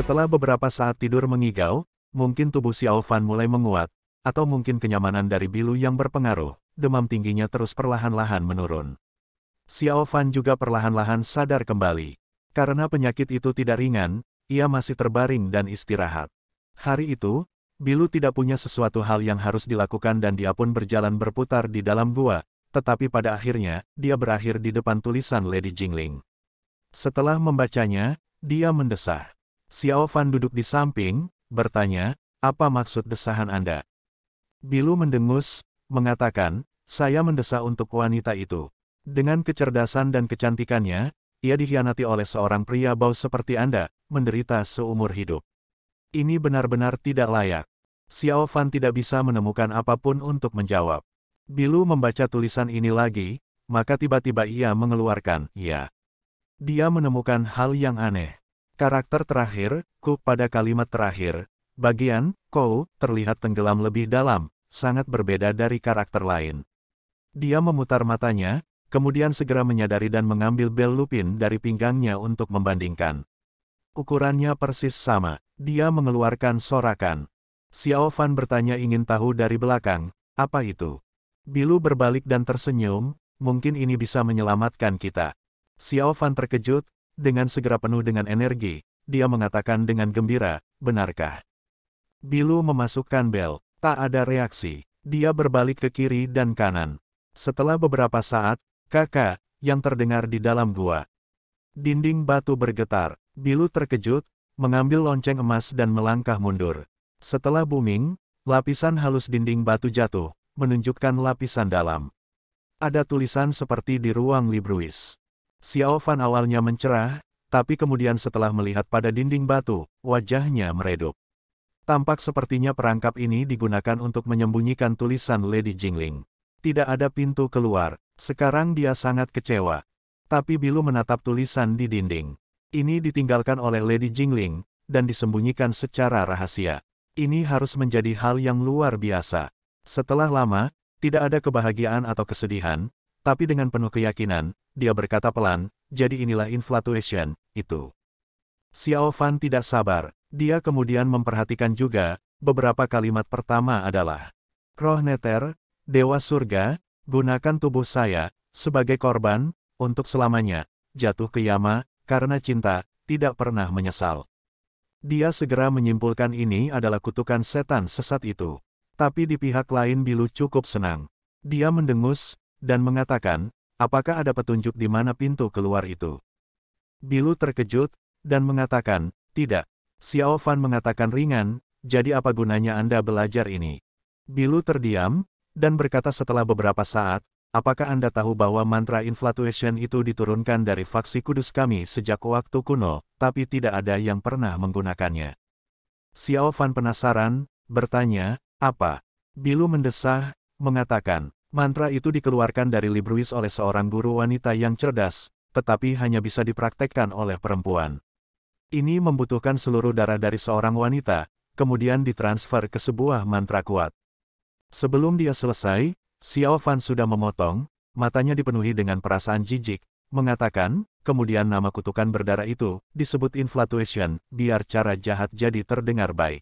Setelah beberapa saat tidur mengigau, mungkin tubuh Xiao Fan mulai menguat, atau mungkin kenyamanan dari Bilu yang berpengaruh, demam tingginya terus perlahan-lahan menurun. Xiao Fan juga perlahan-lahan sadar kembali. Karena penyakit itu tidak ringan, ia masih terbaring dan istirahat. Hari itu, Bilu tidak punya sesuatu hal yang harus dilakukan dan dia pun berjalan berputar di dalam gua, tetapi pada akhirnya, dia berakhir di depan tulisan Lady Jingling. Setelah membacanya, dia mendesah. Xiao Fan duduk di samping, bertanya, apa maksud desahan Anda? Bilu mendengus, mengatakan, saya mendesah untuk wanita itu. Dengan kecerdasan dan kecantikannya, ia dikhianati oleh seorang pria bau seperti Anda, menderita seumur hidup. Ini benar-benar tidak layak. Xiao Fan tidak bisa menemukan apapun untuk menjawab. Bilu membaca tulisan ini lagi, maka tiba-tiba ia mengeluarkan, ya. Dia menemukan hal yang aneh. Karakter terakhir, ku pada kalimat terakhir, bagian, kou, terlihat tenggelam lebih dalam, sangat berbeda dari karakter lain. Dia memutar matanya, kemudian segera menyadari dan mengambil bel lupin dari pinggangnya untuk membandingkan. Ukurannya persis sama, dia mengeluarkan sorakan. Xiao Fan bertanya ingin tahu dari belakang, apa itu? Bilu berbalik dan tersenyum, mungkin ini bisa menyelamatkan kita. Xiao Fan terkejut, dengan segera penuh dengan energi, dia mengatakan dengan gembira, benarkah? Bilu memasukkan bel, tak ada reaksi, dia berbalik ke kiri dan kanan. Setelah beberapa saat, kakak, yang terdengar di dalam gua. Dinding batu bergetar, Bilu terkejut, mengambil lonceng emas dan melangkah mundur. Setelah booming, lapisan halus dinding batu jatuh, menunjukkan lapisan dalam. Ada tulisan seperti di ruang Libruis. Xiao Fan awalnya mencerah, tapi kemudian setelah melihat pada dinding batu, wajahnya meredup. Tampak sepertinya perangkap ini digunakan untuk menyembunyikan tulisan Lady Jingling. Tidak ada pintu keluar, sekarang dia sangat kecewa. Tapi Bilu menatap tulisan di dinding. Ini ditinggalkan oleh Lady Jingling, dan disembunyikan secara rahasia. Ini harus menjadi hal yang luar biasa. Setelah lama, tidak ada kebahagiaan atau kesedihan, tapi dengan penuh keyakinan, dia berkata pelan, jadi inilah infatuation, itu. Xiao Fan tidak sabar, dia kemudian memperhatikan juga, beberapa kalimat pertama adalah, Roh Neter, Dewa Surga, gunakan tubuh saya, sebagai korban, untuk selamanya, jatuh ke Yama, karena cinta, tidak pernah menyesal. Dia segera menyimpulkan ini adalah kutukan setan sesat itu. Tapi di pihak lain Bilu cukup senang. Dia mendengus, dan mengatakan, apakah ada petunjuk di mana pintu keluar itu? Bilu terkejut, dan mengatakan, tidak. Xiao Fan mengatakan ringan, jadi apa gunanya Anda belajar ini? Bilu terdiam, dan berkata setelah beberapa saat, apakah Anda tahu bahwa mantra infatuation itu diturunkan dari faksi kudus kami sejak waktu kuno, tapi tidak ada yang pernah menggunakannya? Xiao Fan penasaran, bertanya, apa? Bilu mendesah, mengatakan, mantra itu dikeluarkan dari Libruis oleh seorang guru wanita yang cerdas, tetapi hanya bisa dipraktekkan oleh perempuan. Ini membutuhkan seluruh darah dari seorang wanita, kemudian ditransfer ke sebuah mantra kuat. Sebelum dia selesai, Xiao Fan sudah memotong, matanya dipenuhi dengan perasaan jijik, mengatakan, kemudian nama kutukan berdarah itu, disebut infatuation, biar cara jahat jadi terdengar baik.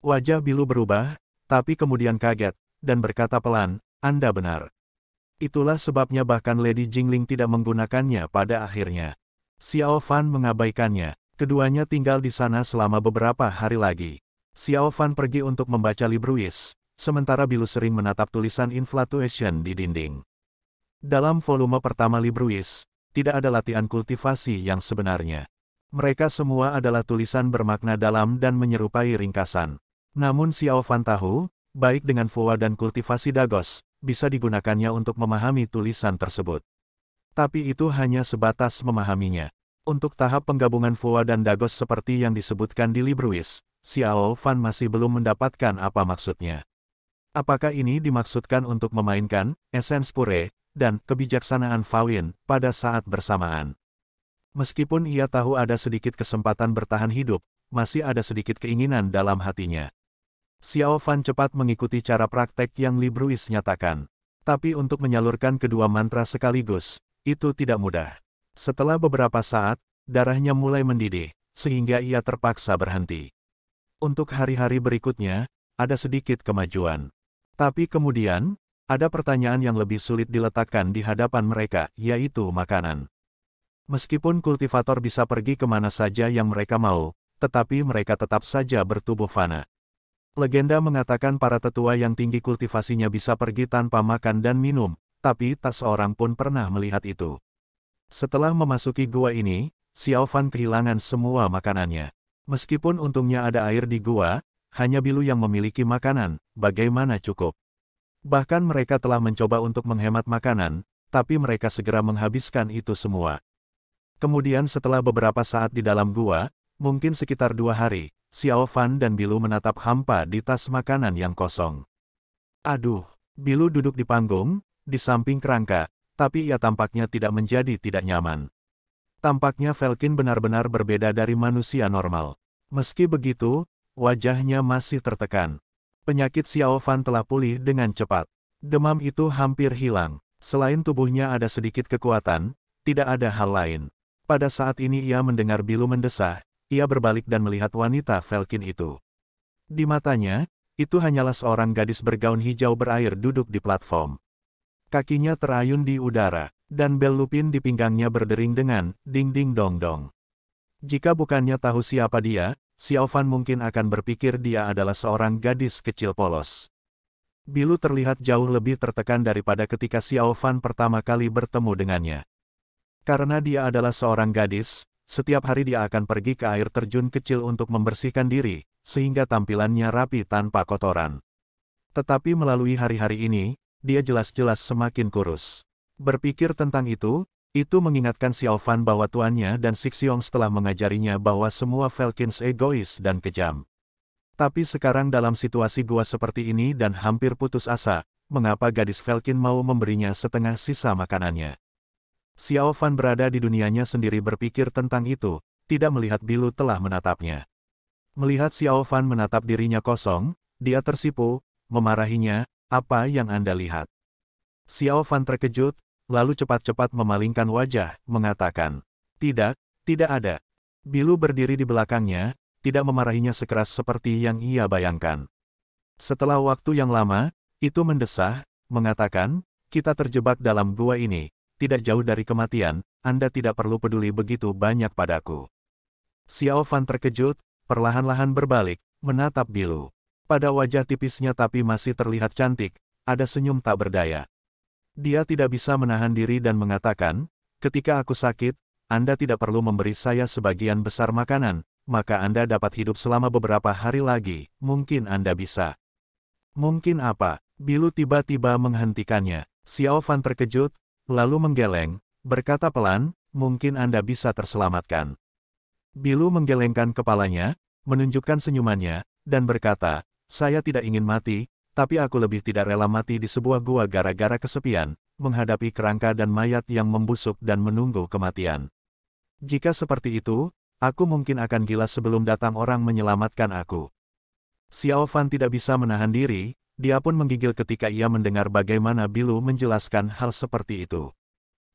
Wajah Bilu berubah, tapi kemudian kaget, dan berkata pelan, Anda benar. Itulah sebabnya bahkan Lady Jingling tidak menggunakannya pada akhirnya. Xiao Fan mengabaikannya, keduanya tinggal di sana selama beberapa hari lagi. Xiao Fan pergi untuk membaca Libruis, sementara Bilu sering menatap tulisan infatuation di dinding. Dalam volume pertama Libruis, tidak ada latihan kultivasi yang sebenarnya. Mereka semua adalah tulisan bermakna dalam dan menyerupai ringkasan. Namun Xiao Fan tahu, baik dengan Fua dan kultivasi Dagos, bisa digunakannya untuk memahami tulisan tersebut. Tapi itu hanya sebatas memahaminya. Untuk tahap penggabungan Fua dan Dagos seperti yang disebutkan di Libruis, Xiao Fan masih belum mendapatkan apa maksudnya. Apakah ini dimaksudkan untuk memainkan esens pure dan kebijaksanaan Fawin pada saat bersamaan? Meskipun ia tahu ada sedikit kesempatan bertahan hidup, masih ada sedikit keinginan dalam hatinya. Xiao Fan cepat mengikuti cara praktek yang Libruis nyatakan. Tapi untuk menyalurkan kedua mantra sekaligus, itu tidak mudah. Setelah beberapa saat, darahnya mulai mendidih, sehingga ia terpaksa berhenti. Untuk hari-hari berikutnya, ada sedikit kemajuan. Tapi kemudian, ada pertanyaan yang lebih sulit diletakkan di hadapan mereka, yaitu makanan. Meskipun kultivator bisa pergi kemana saja yang mereka mau, tetapi mereka tetap saja bertubuh fana. Legenda mengatakan para tetua yang tinggi kultivasinya bisa pergi tanpa makan dan minum, tapi tak seorang pun pernah melihat itu. Setelah memasuki gua ini, Xiao Fan kehilangan semua makanannya. Meskipun untungnya ada air di gua, hanya Bilu yang memiliki makanan, bagaimana cukup. Bahkan mereka telah mencoba untuk menghemat makanan, tapi mereka segera menghabiskan itu semua. Kemudian setelah beberapa saat di dalam gua, mungkin sekitar 2 hari, Xiao Fan dan Bilu menatap hampa di tas makanan yang kosong. Aduh, Bilu duduk di panggung, di samping kerangka, tapi ia tampaknya tidak menjadi tidak nyaman. Tampaknya Falcon benar-benar berbeda dari manusia normal. Meski begitu, wajahnya masih tertekan. Penyakit Xiao Fan telah pulih dengan cepat. Demam itu hampir hilang. Selain tubuhnya ada sedikit kekuatan, tidak ada hal lain. Pada saat ini ia mendengar Bilu mendesah. Ia berbalik dan melihat wanita Falcon itu. Di matanya, itu hanyalah seorang gadis bergaun hijau berair duduk di platform. Kakinya terayun di udara, dan bel lupin di pinggangnya berdering dengan ding-ding-dong-dong. Jika bukannya tahu siapa dia, Xiao Fan mungkin akan berpikir dia adalah seorang gadis kecil polos. Bilu terlihat jauh lebih tertekan daripada ketika Xiao Fan pertama kali bertemu dengannya. Karena dia adalah seorang gadis, setiap hari dia akan pergi ke air terjun kecil untuk membersihkan diri, sehingga tampilannya rapi tanpa kotoran. Tetapi melalui hari-hari ini, dia jelas-jelas semakin kurus. Berpikir tentang itu mengingatkan Xiao Fan bahwa tuannya dan Sixiong telah mengajarinya bahwa semua Falcons egois dan kejam. Tapi sekarang dalam situasi gua seperti ini dan hampir putus asa, mengapa gadis Falcon mau memberinya setengah sisa makanannya? Xiao Fan berada di dunianya sendiri berpikir tentang itu, tidak melihat Bilu telah menatapnya. Melihat Xiao Fan menatap dirinya kosong, dia tersipu, memarahinya, apa yang Anda lihat? Xiao Fan terkejut, lalu cepat-cepat memalingkan wajah, mengatakan, tidak ada. Bilu berdiri di belakangnya, tidak memarahinya sekeras seperti yang ia bayangkan. Setelah waktu yang lama, itu mendesah, mengatakan, kita terjebak dalam gua ini. Tidak jauh dari kematian, Anda tidak perlu peduli begitu banyak padaku. Xiao Fan terkejut, perlahan-lahan berbalik, menatap Bilu. Pada wajah tipisnya tapi masih terlihat cantik, ada senyum tak berdaya. Dia tidak bisa menahan diri dan mengatakan, ketika aku sakit, Anda tidak perlu memberi saya sebagian besar makanan, maka Anda dapat hidup selama beberapa hari lagi, mungkin Anda bisa. Mungkin apa? Bilu tiba-tiba menghentikannya. Xiao Fan terkejut, lalu menggeleng, berkata pelan, mungkin Anda bisa terselamatkan. Bilu menggelengkan kepalanya, menunjukkan senyumannya, dan berkata, saya tidak ingin mati, tapi aku lebih tidak rela mati di sebuah gua gara-gara kesepian, menghadapi kerangka dan mayat yang membusuk dan menunggu kematian. Jika seperti itu, aku mungkin akan gila sebelum datang orang menyelamatkan aku. Xiao Fan tidak bisa menahan diri, dia pun menggigil ketika ia mendengar bagaimana Bilu menjelaskan hal seperti itu.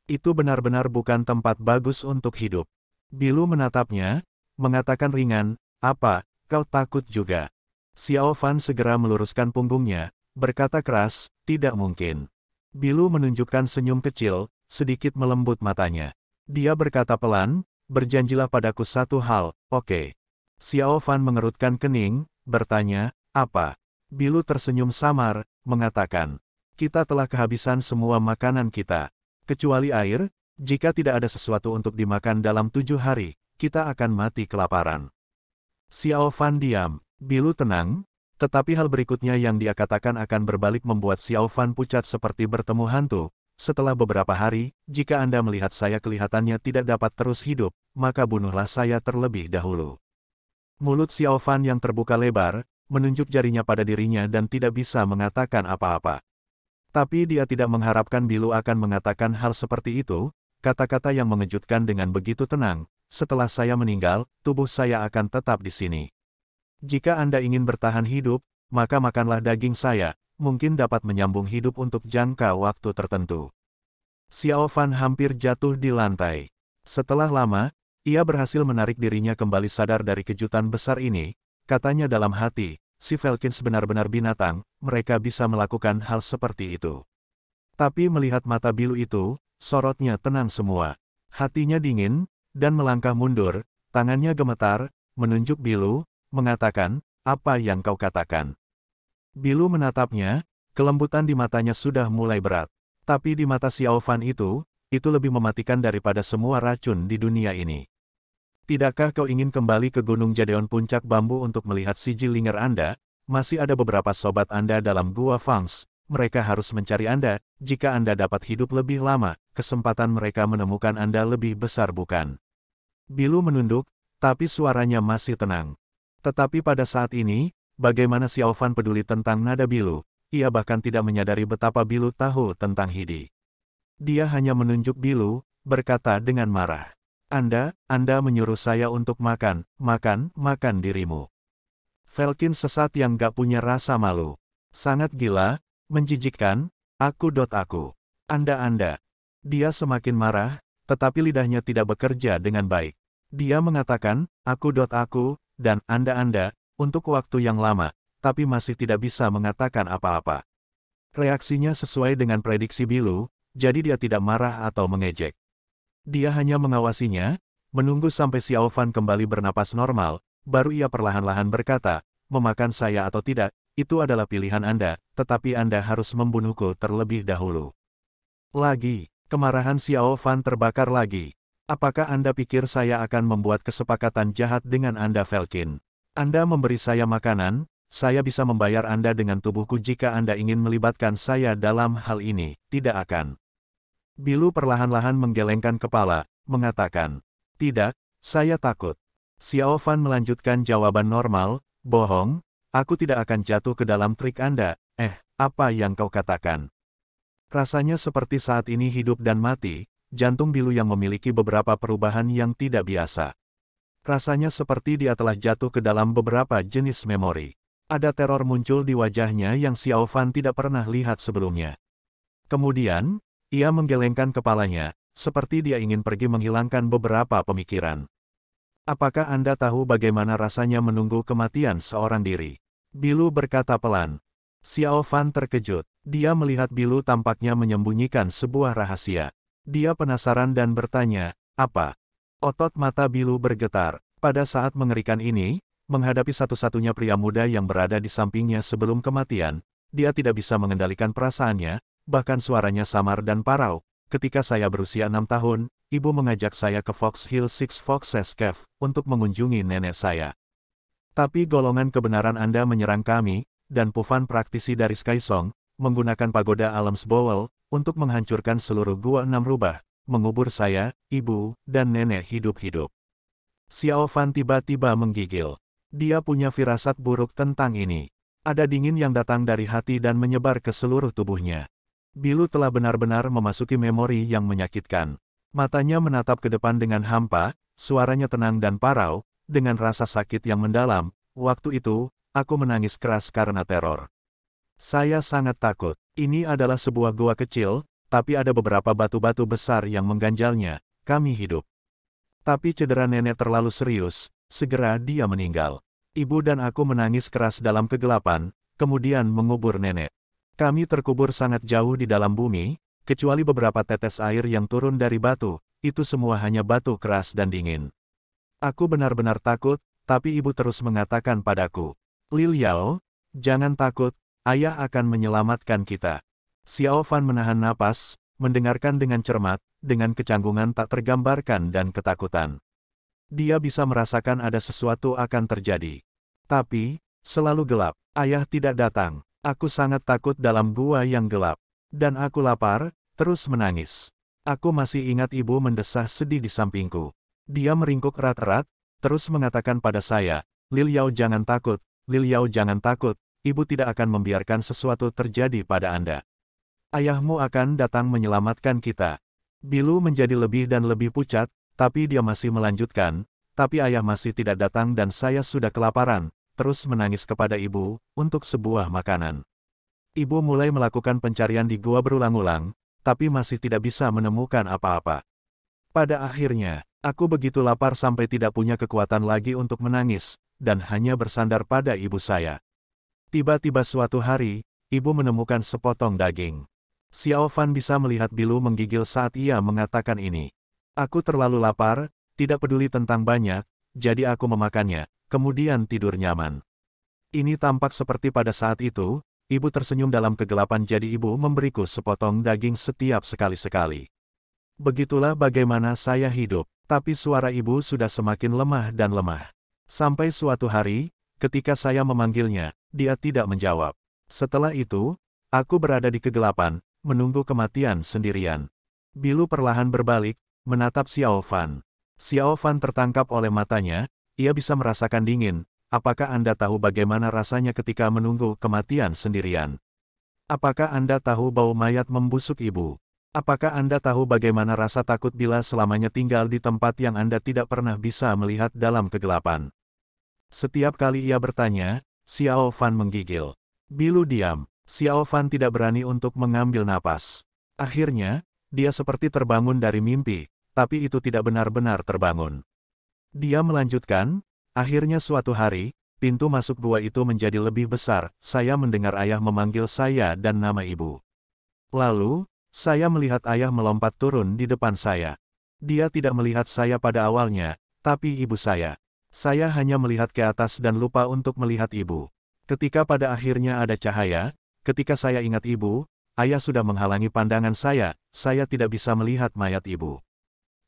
Itu benar-benar bukan tempat bagus untuk hidup. Bilu menatapnya, mengatakan ringan, apa, kau takut juga? Xiao Fan segera meluruskan punggungnya, berkata keras, tidak mungkin. Bilu menunjukkan senyum kecil, sedikit melembut matanya. Dia berkata pelan, berjanjilah padaku satu hal, oke. Xiao Fan mengerutkan kening, bertanya, apa? Bilu tersenyum samar, mengatakan, kita telah kehabisan semua makanan kita. Kecuali air, jika tidak ada sesuatu untuk dimakan dalam 7 hari, kita akan mati kelaparan. Xiao Fan diam, Bilu tenang, tetapi hal berikutnya yang dia katakan akan berbalik membuat Xiao Fan pucat seperti bertemu hantu. Setelah beberapa hari, jika Anda melihat saya kelihatannya tidak dapat terus hidup, maka bunuhlah saya terlebih dahulu. Mulut Xiao Fan yang terbuka lebar, menunjuk jarinya pada dirinya dan tidak bisa mengatakan apa-apa. Tapi dia tidak mengharapkan Bilu akan mengatakan hal seperti itu, kata-kata yang mengejutkan dengan begitu tenang, setelah saya meninggal, tubuh saya akan tetap di sini. Jika Anda ingin bertahan hidup, maka makanlah daging saya, mungkin dapat menyambung hidup untuk jangka waktu tertentu. Xiao Fan hampir jatuh di lantai. Setelah lama, Ia berhasil menarik dirinya kembali sadar dari kejutan besar ini, katanya dalam hati, si Falkins benar-benar binatang, mereka bisa melakukan hal seperti itu. Tapi melihat mata biru itu, sorotnya tenang semua. Hatinya dingin, dan melangkah mundur, tangannya gemetar, menunjuk Bilu, mengatakan, apa yang kau katakan? Bilu menatapnya, kelembutan di matanya sudah mulai berat. Tapi di mata Xiao Fan itu lebih mematikan daripada semua racun di dunia ini. Tidakkah kau ingin kembali ke Gunung Jadeon Puncak Bambu untuk melihat sijil linger Anda? Masih ada beberapa sobat Anda dalam Gua Fangs. Mereka harus mencari Anda. Jika Anda dapat hidup lebih lama, kesempatan mereka menemukan Anda lebih besar bukan? Bilu menunduk, tapi suaranya masih tenang. Tetapi pada saat ini, bagaimana Xiao Fan peduli tentang nada Bilu? Ia bahkan tidak menyadari betapa Bilu tahu tentang Hidi. Dia hanya menunjuk Bilu, berkata dengan marah. Anda menyuruh saya untuk makan dirimu. Falkins sesat yang gak punya rasa malu. Sangat gila, menjijikkan, aku. Anda. Dia semakin marah, tetapi lidahnya tidak bekerja dengan baik. Dia mengatakan, aku. Dan Anda, untuk waktu yang lama, tapi masih tidak bisa mengatakan apa-apa. Reaksinya sesuai dengan prediksi Bilu, jadi dia tidak marah atau mengejek. Dia hanya mengawasinya, menunggu sampai Xiao Fan kembali bernapas normal, baru ia perlahan-lahan berkata, memakan saya atau tidak, itu adalah pilihan Anda, tetapi Anda harus membunuhku terlebih dahulu. Lagi, kemarahan Xiao Fan terbakar lagi. Apakah Anda pikir saya akan membuat kesepakatan jahat dengan Anda Falkin? Anda memberi saya makanan, saya bisa membayar Anda dengan tubuhku jika Anda ingin melibatkan saya dalam hal ini, tidak akan. Bilu perlahan-lahan menggelengkan kepala, mengatakan, tidak, saya takut. Xiao Fan melanjutkan jawaban normal, bohong, aku tidak akan jatuh ke dalam trik Anda, apa yang kau katakan? Rasanya seperti saat ini hidup dan mati, jantung Bilu yang memiliki beberapa perubahan yang tidak biasa. Rasanya seperti dia telah jatuh ke dalam beberapa jenis memori. Ada teror muncul di wajahnya yang Xiao Fan tidak pernah lihat sebelumnya. Kemudian, ia menggelengkan kepalanya, seperti dia ingin pergi menghilangkan beberapa pemikiran. Apakah Anda tahu bagaimana rasanya menunggu kematian seorang diri? Bilu berkata pelan. Xiao Fan terkejut. Dia melihat Bilu tampaknya menyembunyikan sebuah rahasia. Dia penasaran dan bertanya, apa? Otot mata Bilu bergetar. Pada saat mengerikan ini, menghadapi satu-satunya pria muda yang berada di sampingnya sebelum kematian, dia tidak bisa mengendalikan perasaannya, bahkan suaranya samar dan parau. Ketika saya berusia 6 tahun, ibu mengajak saya ke Fox Hill Six Foxes Cave untuk mengunjungi nenek saya. Tapi golongan kebenaran Anda menyerang kami, dan Pufan praktisi dari Skysong, menggunakan pagoda Alam's Bowl, untuk menghancurkan seluruh gua 6 rubah, mengubur saya, ibu, dan nenek hidup-hidup. Xiao Fan tiba-tiba menggigil. Dia punya firasat buruk tentang ini. Ada dingin yang datang dari hati dan menyebar ke seluruh tubuhnya. Bilu telah benar-benar memasuki memori yang menyakitkan. Matanya menatap ke depan dengan hampa, suaranya tenang dan parau, dengan rasa sakit yang mendalam. Waktu itu, aku menangis keras karena teror. Saya sangat takut. Ini adalah sebuah gua kecil, tapi ada beberapa batu-batu besar yang mengganjalnya. Kami hidup. Tapi cedera nenek terlalu serius, segera dia meninggal. Ibu dan aku menangis keras dalam kegelapan, kemudian mengubur nenek. Kami terkubur sangat jauh di dalam bumi, kecuali beberapa tetes air yang turun dari batu, itu semua hanya batu keras dan dingin. Aku benar-benar takut, tapi ibu terus mengatakan padaku, Lil Yao, jangan takut, ayah akan menyelamatkan kita. Xiao Fan menahan napas, mendengarkan dengan cermat, dengan kecanggungan tak tergambarkan dan ketakutan. Dia bisa merasakan ada sesuatu akan terjadi. Tapi, selalu gelap, ayah tidak datang. Aku sangat takut dalam gua yang gelap. Dan aku lapar, terus menangis. Aku masih ingat ibu mendesah sedih di sampingku. Dia meringkuk erat-erat, terus mengatakan pada saya, Lil Yao jangan takut, Lil Yao jangan takut, ibu tidak akan membiarkan sesuatu terjadi pada Anda. Ayahmu akan datang menyelamatkan kita. Bilu menjadi lebih dan lebih pucat, tapi dia masih melanjutkan, tapi ayah masih tidak datang dan saya sudah kelaparan. Terus menangis kepada ibu, untuk sebuah makanan. Ibu mulai melakukan pencarian di gua berulang-ulang, tapi masih tidak bisa menemukan apa-apa. Pada akhirnya, aku begitu lapar sampai tidak punya kekuatan lagi untuk menangis, dan hanya bersandar pada ibu saya. Tiba-tiba suatu hari, ibu menemukan sepotong daging. Xiao Fan bisa melihat Bilu menggigil saat ia mengatakan ini. Aku terlalu lapar, tidak peduli tentang banyak, jadi aku memakannya, kemudian tidur nyaman. Ini tampak seperti pada saat itu, ibu tersenyum dalam kegelapan jadi ibu memberiku sepotong daging setiap sekali-sekali. Begitulah bagaimana saya hidup, tapi suara ibu sudah semakin lemah dan lemah. Sampai suatu hari, ketika saya memanggilnya, dia tidak menjawab. Setelah itu, aku berada di kegelapan, menunggu kematian sendirian. Bilu perlahan berbalik, menatap Xiao Fan. Xiao Fan tertangkap oleh matanya, ia bisa merasakan dingin. Apakah Anda tahu bagaimana rasanya ketika menunggu kematian sendirian? Apakah Anda tahu bau mayat membusuk ibu? Apakah Anda tahu bagaimana rasa takut bila selamanya tinggal di tempat yang Anda tidak pernah bisa melihat dalam kegelapan? Setiap kali ia bertanya, Xiao Fan menggigil. Bilu diam. Xiao Fan tidak berani untuk mengambil napas. Akhirnya, dia seperti terbangun dari mimpi, tapi itu tidak benar-benar terbangun. Dia melanjutkan, akhirnya suatu hari, pintu masuk gua itu menjadi lebih besar, saya mendengar ayah memanggil saya dan nama ibu. Lalu, saya melihat ayah melompat turun di depan saya. Dia tidak melihat saya pada awalnya, tapi ibu saya. Saya hanya melihat ke atas dan lupa untuk melihat ibu. Ketika pada akhirnya ada cahaya, ketika saya ingat ibu, ayah sudah menghalangi pandangan saya tidak bisa melihat mayat ibu.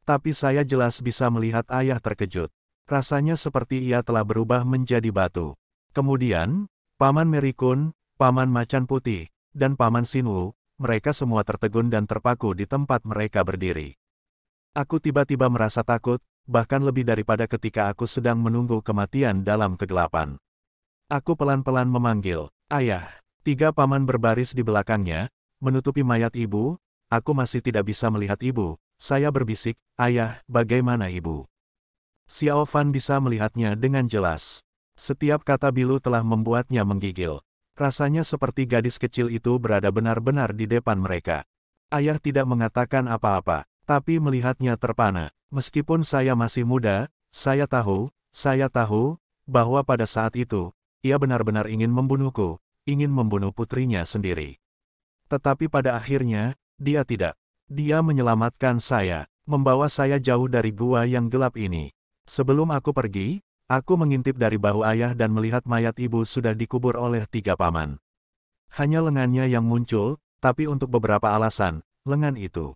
Tapi saya jelas bisa melihat ayah terkejut. Rasanya seperti ia telah berubah menjadi batu. Kemudian, Paman Merikun, Paman Macan Putih, dan Paman Xinwu, mereka semua tertegun dan terpaku di tempat mereka berdiri. Aku tiba-tiba merasa takut, bahkan lebih daripada ketika aku sedang menunggu kematian dalam kegelapan. Aku pelan-pelan memanggil, ayah. 3 paman berbaris di belakangnya, menutupi mayat ibu. Aku masih tidak bisa melihat ibu. Saya berbisik, ayah, bagaimana ibu? Xiao Fan bisa melihatnya dengan jelas. Setiap kata Bilu telah membuatnya menggigil. Rasanya seperti gadis kecil itu berada benar-benar di depan mereka. Ayah tidak mengatakan apa-apa, tapi melihatnya terpana. Meskipun saya masih muda, saya tahu, bahwa pada saat itu, ia benar-benar ingin membunuhku, ingin membunuh putrinya sendiri. Tetapi pada akhirnya, dia tidak. Dia menyelamatkan saya, membawa saya jauh dari gua yang gelap ini. Sebelum aku pergi, aku mengintip dari bahu ayah dan melihat mayat ibu sudah dikubur oleh 3 paman. Hanya lengannya yang muncul, tapi untuk beberapa alasan, lengan itu.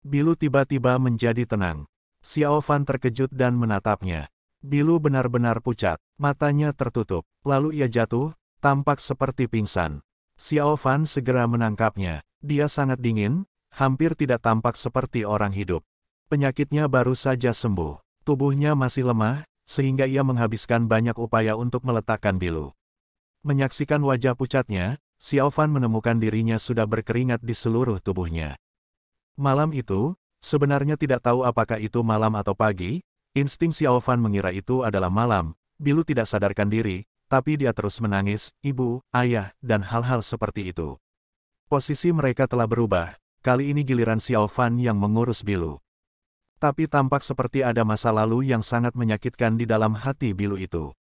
Bilu tiba-tiba menjadi tenang. Xiao Fan terkejut dan menatapnya. Bilu benar-benar pucat, matanya tertutup, lalu ia jatuh, tampak seperti pingsan. Xiao Fan segera menangkapnya. Dia sangat dingin, hampir tidak tampak seperti orang hidup. Penyakitnya baru saja sembuh. Tubuhnya masih lemah, sehingga ia menghabiskan banyak upaya untuk meletakkan Bilu. Menyaksikan wajah pucatnya, Xiao Fan menemukan dirinya sudah berkeringat di seluruh tubuhnya. Malam itu, sebenarnya tidak tahu apakah itu malam atau pagi, insting Xiao Fan mengira itu adalah malam. Bilu tidak sadarkan diri, tapi dia terus menangis, ibu, ayah, dan hal-hal seperti itu. Posisi mereka telah berubah, kali ini giliran Xiao Fan yang mengurus Bilu. Tapi tampak seperti ada masa lalu yang sangat menyakitkan di dalam hati Bilu itu.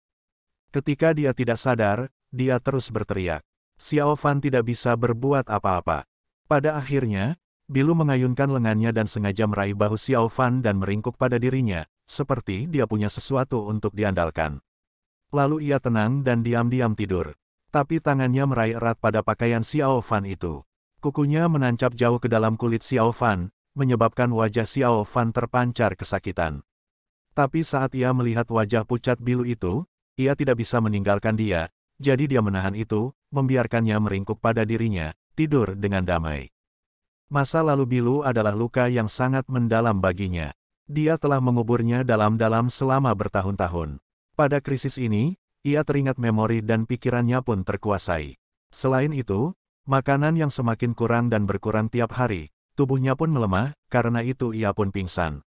Ketika dia tidak sadar, dia terus berteriak. Xiao Fan tidak bisa berbuat apa-apa. Pada akhirnya, Bilu mengayunkan lengannya dan sengaja meraih bahu Xiao Fan dan meringkuk pada dirinya, seperti dia punya sesuatu untuk diandalkan. Lalu ia tenang dan diam-diam tidur. Tapi tangannya meraih erat pada pakaian Xiao Fan itu. Kukunya menancap jauh ke dalam kulit Xiao Fan, menyebabkan wajah Xiao Fan terpancar kesakitan. Tapi saat ia melihat wajah pucat Bilu itu, ia tidak bisa meninggalkan dia, jadi dia menahan itu, membiarkannya meringkuk pada dirinya, tidur dengan damai. Masa lalu Bilu adalah luka yang sangat mendalam baginya. Dia telah menguburnya dalam-dalam selama bertahun-tahun. Pada krisis ini, ia teringat memori dan pikirannya pun terkuasai. Selain itu, makanan yang semakin kurang dan berkurang tiap hari, tubuhnya pun melemah, karena itu ia pun pingsan.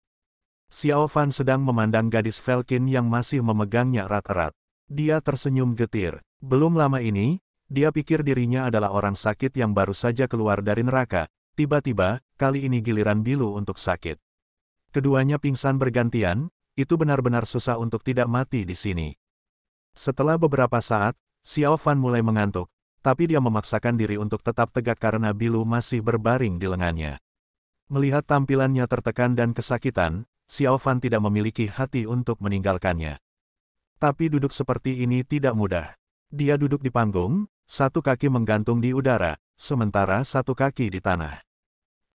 Xiao Fan sedang memandang gadis Velkin yang masih memegangnya erat-erat. Dia tersenyum getir. Belum lama ini, dia pikir dirinya adalah orang sakit yang baru saja keluar dari neraka, Tiba-tiba, kali ini giliran Bilu untuk sakit. Keduanya pingsan bergantian, itu benar-benar susah untuk tidak mati di sini. Setelah beberapa saat, Xiao Fan mulai mengantuk, tapi dia memaksakan diri untuk tetap tegak karena Bilu masih berbaring di lengannya. Melihat tampilannya tertekan dan kesakitan, Xiao Fan tidak memiliki hati untuk meninggalkannya. Tapi duduk seperti ini tidak mudah. Dia duduk di panggung, satu kaki menggantung di udara, sementara satu kaki di tanah.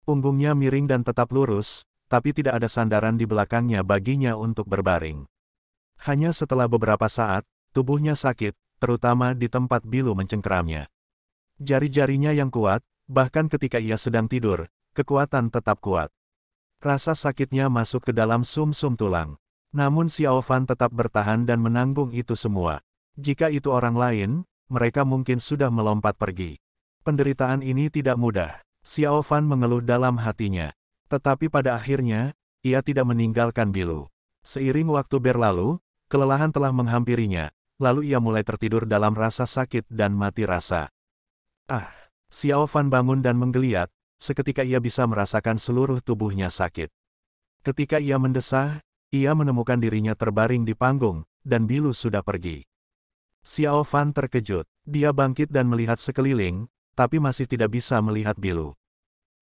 Punggungnya miring dan tetap lurus, tapi tidak ada sandaran di belakangnya baginya untuk berbaring. Hanya setelah beberapa saat, tubuhnya sakit, terutama di tempat Bilu mencengkeramnya. Jari-jarinya yang kuat, bahkan ketika ia sedang tidur, kekuatan tetap kuat. Rasa sakitnya masuk ke dalam sum-sum tulang. Namun Xiao Fan tetap bertahan dan menanggung itu semua. Jika itu orang lain, mereka mungkin sudah melompat pergi. Penderitaan ini tidak mudah. Xiao Fan mengeluh dalam hatinya. Tetapi pada akhirnya, ia tidak meninggalkan Bilu. Seiring waktu berlalu, kelelahan telah menghampirinya, lalu ia mulai tertidur dalam rasa sakit dan mati rasa. Xiao Fan bangun dan menggeliat, seketika ia bisa merasakan seluruh tubuhnya sakit. Ketika ia mendesah, ia menemukan dirinya terbaring di panggung, dan Bilu sudah pergi. Xiao Fan terkejut, dia bangkit dan melihat sekeliling, tapi masih tidak bisa melihat Bilu.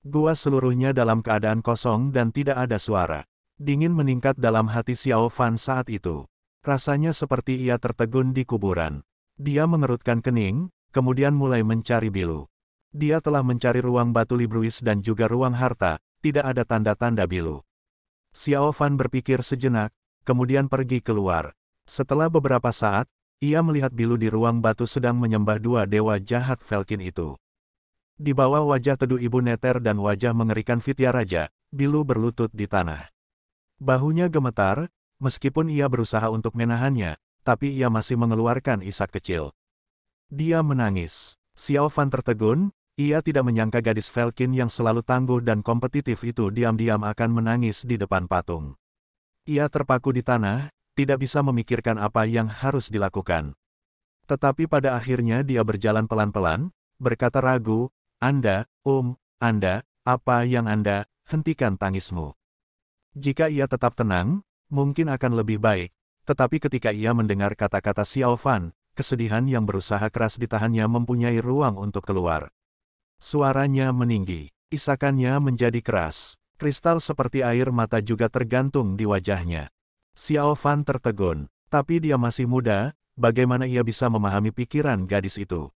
Gua seluruhnya dalam keadaan kosong dan tidak ada suara. Dingin meningkat dalam hati Xiao Fan saat itu. Rasanya seperti ia tertegun di kuburan. Dia mengerutkan kening, kemudian mulai mencari Bilu. Dia telah mencari ruang batu Libruis dan juga ruang harta, tidak ada tanda-tanda Bilu. Xiao Fan berpikir sejenak, kemudian pergi keluar. Setelah beberapa saat, ia melihat Bilu di ruang batu sedang menyembah dua dewa jahat Velkin itu. Di bawah wajah teduh Ibu Neter dan wajah mengerikan Fitya Raja, Bilu berlutut di tanah. Bahunya gemetar, meskipun ia berusaha untuk menahannya, tapi ia masih mengeluarkan isak kecil. Dia menangis. Xiao Fan tertegun, ia tidak menyangka gadis Velkin yang selalu tangguh dan kompetitif itu diam-diam akan menangis di depan patung. Ia terpaku di tanah, tidak bisa memikirkan apa yang harus dilakukan. Tetapi pada akhirnya dia berjalan pelan-pelan, berkata ragu, Anda, Anda, apa yang Anda, hentikan tangismu. Jika ia tetap tenang, mungkin akan lebih baik, tetapi ketika ia mendengar kata-kata Xiao Fan, kesedihan yang berusaha keras ditahannya mempunyai ruang untuk keluar. Suaranya meninggi, isakannya menjadi keras, kristal seperti air mata juga tergantung di wajahnya. Xiao Fan tertegun, tapi dia masih muda, bagaimana ia bisa memahami pikiran gadis itu?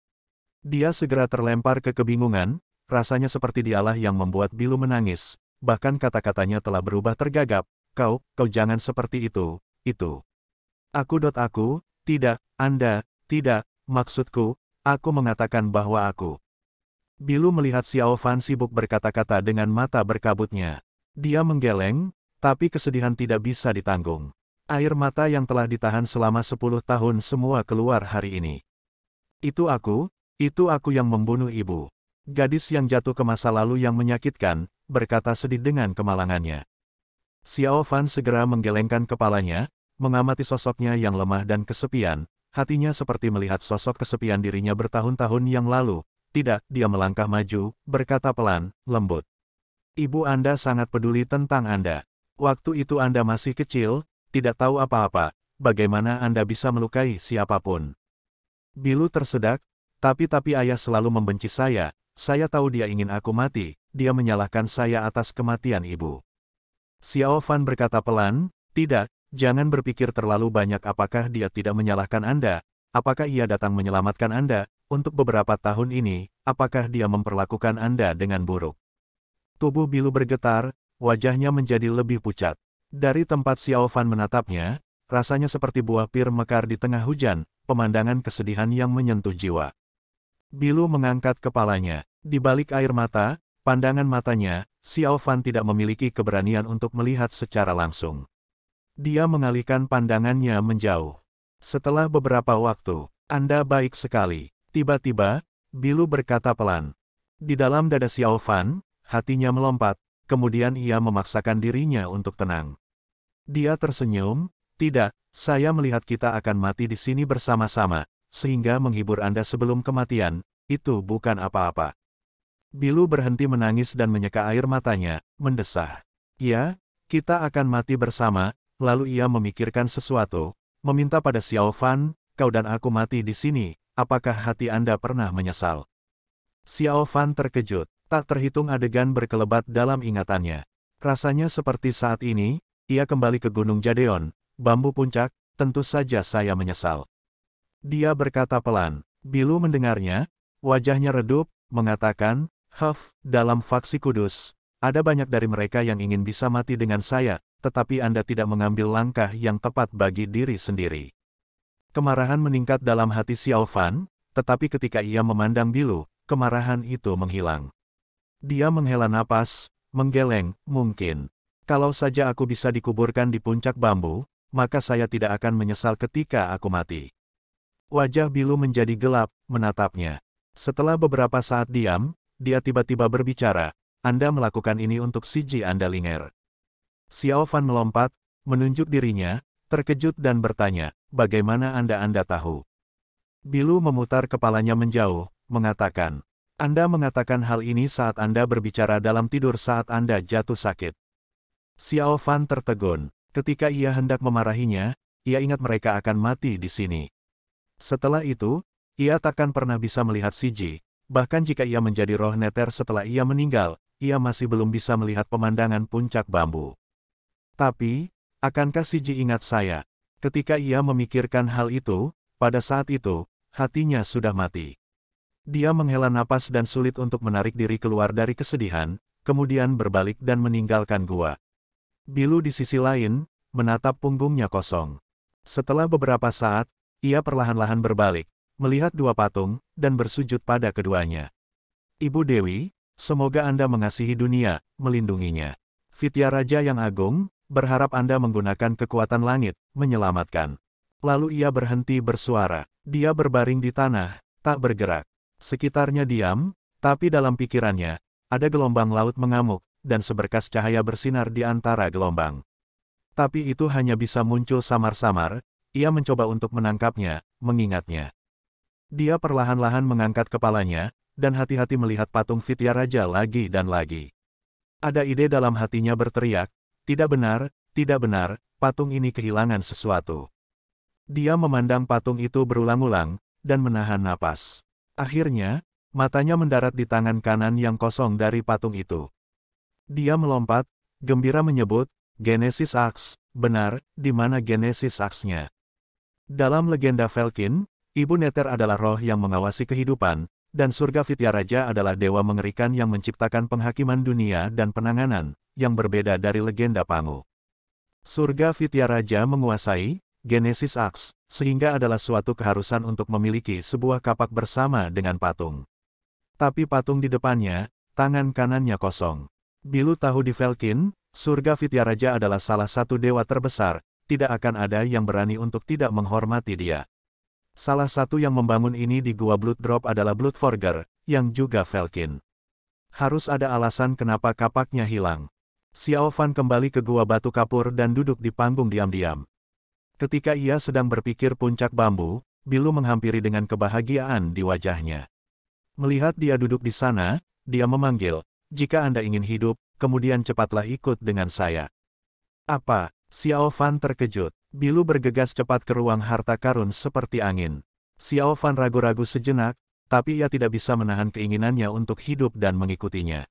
Dia segera terlempar ke kebingungan, rasanya seperti dialah yang membuat Bilu menangis, bahkan kata-katanya telah berubah tergagap, kau jangan seperti itu. Aku, tidak, Anda, tidak, maksudku, aku mengatakan bahwa aku. Bilu melihat Xiao Fan sibuk berkata-kata dengan mata berkabutnya. Dia menggeleng, tapi kesedihan tidak bisa ditanggung. Air mata yang telah ditahan selama 10 tahun semua keluar hari ini. Itu aku yang membunuh ibu. Gadis yang jatuh ke masa lalu yang menyakitkan, berkata sedih dengan kemalangannya. Xiao Fan segera menggelengkan kepalanya, mengamati sosoknya yang lemah dan kesepian, hatinya seperti melihat sosok kesepian dirinya bertahun-tahun yang lalu. Tidak, dia melangkah maju, berkata pelan, lembut. Ibu Anda sangat peduli tentang Anda. Waktu itu Anda masih kecil, tidak tahu apa-apa, bagaimana Anda bisa melukai siapapun. Bilu tersedak, tapi ayah selalu membenci saya tahu dia ingin aku mati, dia menyalahkan saya atas kematian ibu. Xiao Fan berkata pelan, tidak, jangan berpikir terlalu banyak apakah dia tidak menyalahkan Anda, apakah ia datang menyelamatkan Anda, untuk beberapa tahun ini, apakah dia memperlakukan Anda dengan buruk. Tubuh Bilu bergetar, wajahnya menjadi lebih pucat. Dari tempat Xiao Fan menatapnya, rasanya seperti buah pir mekar di tengah hujan, pemandangan kesedihan yang menyentuh jiwa. Bilu mengangkat kepalanya. Di balik air mata, pandangan matanya, Xiao Fan tidak memiliki keberanian untuk melihat secara langsung. Dia mengalihkan pandangannya menjauh. Setelah beberapa waktu, Anda baik sekali. Tiba-tiba, Bilu berkata pelan. Di dalam dada Xiao Fan, hatinya melompat, kemudian ia memaksakan dirinya untuk tenang. Dia tersenyum, tidak, saya melihat kita akan mati di sini bersama-sama. Sehingga menghibur Anda sebelum kematian, itu bukan apa-apa. Bilu berhenti menangis dan menyeka air matanya, mendesah. Ya, kita akan mati bersama, lalu ia memikirkan sesuatu, meminta pada Xiao Fan, kau dan aku mati di sini, apakah hati Anda pernah menyesal? Xiao Fan terkejut, tak terhitung adegan berkelebat dalam ingatannya. Rasanya seperti saat ini, ia kembali ke Gunung Jadeon, bambu puncak, tentu saja saya menyesal. Dia berkata pelan. Bilu mendengarnya, wajahnya redup, mengatakan, dalam faksi kudus, ada banyak dari mereka yang ingin bisa mati dengan saya, tetapi Anda tidak mengambil langkah yang tepat bagi diri sendiri. Kemarahan meningkat dalam hati Xiao Fan, tetapi ketika ia memandang Bilu, kemarahan itu menghilang. Dia menghela napas, menggeleng, mungkin. Kalau saja aku bisa dikuburkan di puncak bambu, maka saya tidak akan menyesal ketika aku mati. Wajah Bilu menjadi gelap, menatapnya. Setelah beberapa saat diam, dia tiba-tiba berbicara, Anda melakukan ini untuk Siji Anda Linger. Xiao Fan melompat, menunjuk dirinya, terkejut dan bertanya, bagaimana Anda tahu? Bilu memutar kepalanya menjauh, mengatakan, Anda mengatakan hal ini saat Anda berbicara dalam tidur saat Anda jatuh sakit. Xiao Fan tertegun, ketika ia hendak memarahinya, ia ingat mereka akan mati di sini. Setelah itu, ia takkan pernah bisa melihat Siji, bahkan jika ia menjadi roh neter setelah ia meninggal, ia masih belum bisa melihat pemandangan puncak bambu. Tapi, akankah Siji ingat saya? Ketika ia memikirkan hal itu, pada saat itu, hatinya sudah mati. Dia menghela napas dan sulit untuk menarik diri keluar dari kesedihan, kemudian berbalik dan meninggalkan gua. Bilu di sisi lain, menatap punggungnya kosong. Setelah beberapa saat, ia perlahan-lahan berbalik, melihat dua patung, dan bersujud pada keduanya. Ibu Dewi, semoga Anda mengasihi dunia, melindunginya. Fitya Raja yang agung, berharap Anda menggunakan kekuatan langit, menyelamatkan. Lalu ia berhenti bersuara. Dia berbaring di tanah, tak bergerak. Sekitarnya diam, tapi dalam pikirannya, ada gelombang laut mengamuk, dan seberkas cahaya bersinar di antara gelombang. Tapi itu hanya bisa muncul samar-samar. Ia mencoba untuk menangkapnya, mengingatnya. Dia perlahan-lahan mengangkat kepalanya, dan hati-hati melihat patung Fitya Raja lagi dan lagi. Ada ide dalam hatinya berteriak, tidak benar, patung ini kehilangan sesuatu. Dia memandang patung itu berulang-ulang, dan menahan napas. Akhirnya, matanya mendarat di tangan kanan yang kosong dari patung itu. Dia melompat, gembira menyebut, Genesis Axe, benar, di mana Genesis Axe-nya? Dalam legenda Velkin, Ibu Neter adalah roh yang mengawasi kehidupan, dan surga Fitya Raja adalah dewa mengerikan yang menciptakan penghakiman dunia dan penanganan, yang berbeda dari legenda Pangu. Surga Fitya Raja menguasai Genesis Axe, sehingga adalah suatu keharusan untuk memiliki sebuah kapak bersama dengan patung. Tapi patung di depannya, tangan kanannya kosong. Bilu tahu di Velkin, surga Fitya Raja adalah salah satu dewa terbesar, tidak akan ada yang berani untuk tidak menghormati dia. Salah satu yang membangun ini di Gua Blood Drop adalah Bloodforger, yang juga Velkin. Harus ada alasan kenapa kapaknya hilang. Xiao Fan kembali ke Gua Batu Kapur dan duduk di panggung diam-diam. Ketika ia sedang berpikir puncak bambu, Bilu menghampiri dengan kebahagiaan di wajahnya. Melihat dia duduk di sana, dia memanggil, jika Anda ingin hidup, kemudian cepatlah ikut dengan saya. Apa? Xiao Fan terkejut. Bilu bergegas cepat ke ruang harta karun seperti angin. Xiao Fan ragu-ragu sejenak, tapi ia tidak bisa menahan keinginannya untuk hidup dan mengikutinya.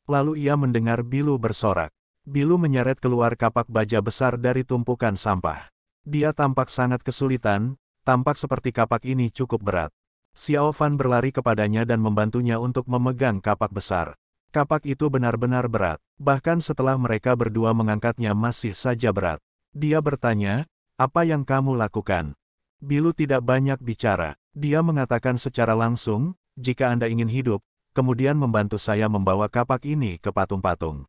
Lalu ia mendengar Bilu bersorak. Bilu menyeret keluar kapak baja besar dari tumpukan sampah. Dia tampak sangat kesulitan, tampak seperti kapak ini cukup berat. Xiao Fan berlari kepadanya dan membantunya untuk memegang kapak besar. Kapak itu benar-benar berat, bahkan setelah mereka berdua mengangkatnya masih saja berat. Dia bertanya, apa yang kamu lakukan? Bilu tidak banyak bicara. Dia mengatakan secara langsung, jika Anda ingin hidup, kemudian membantu saya membawa kapak ini ke patung-patung.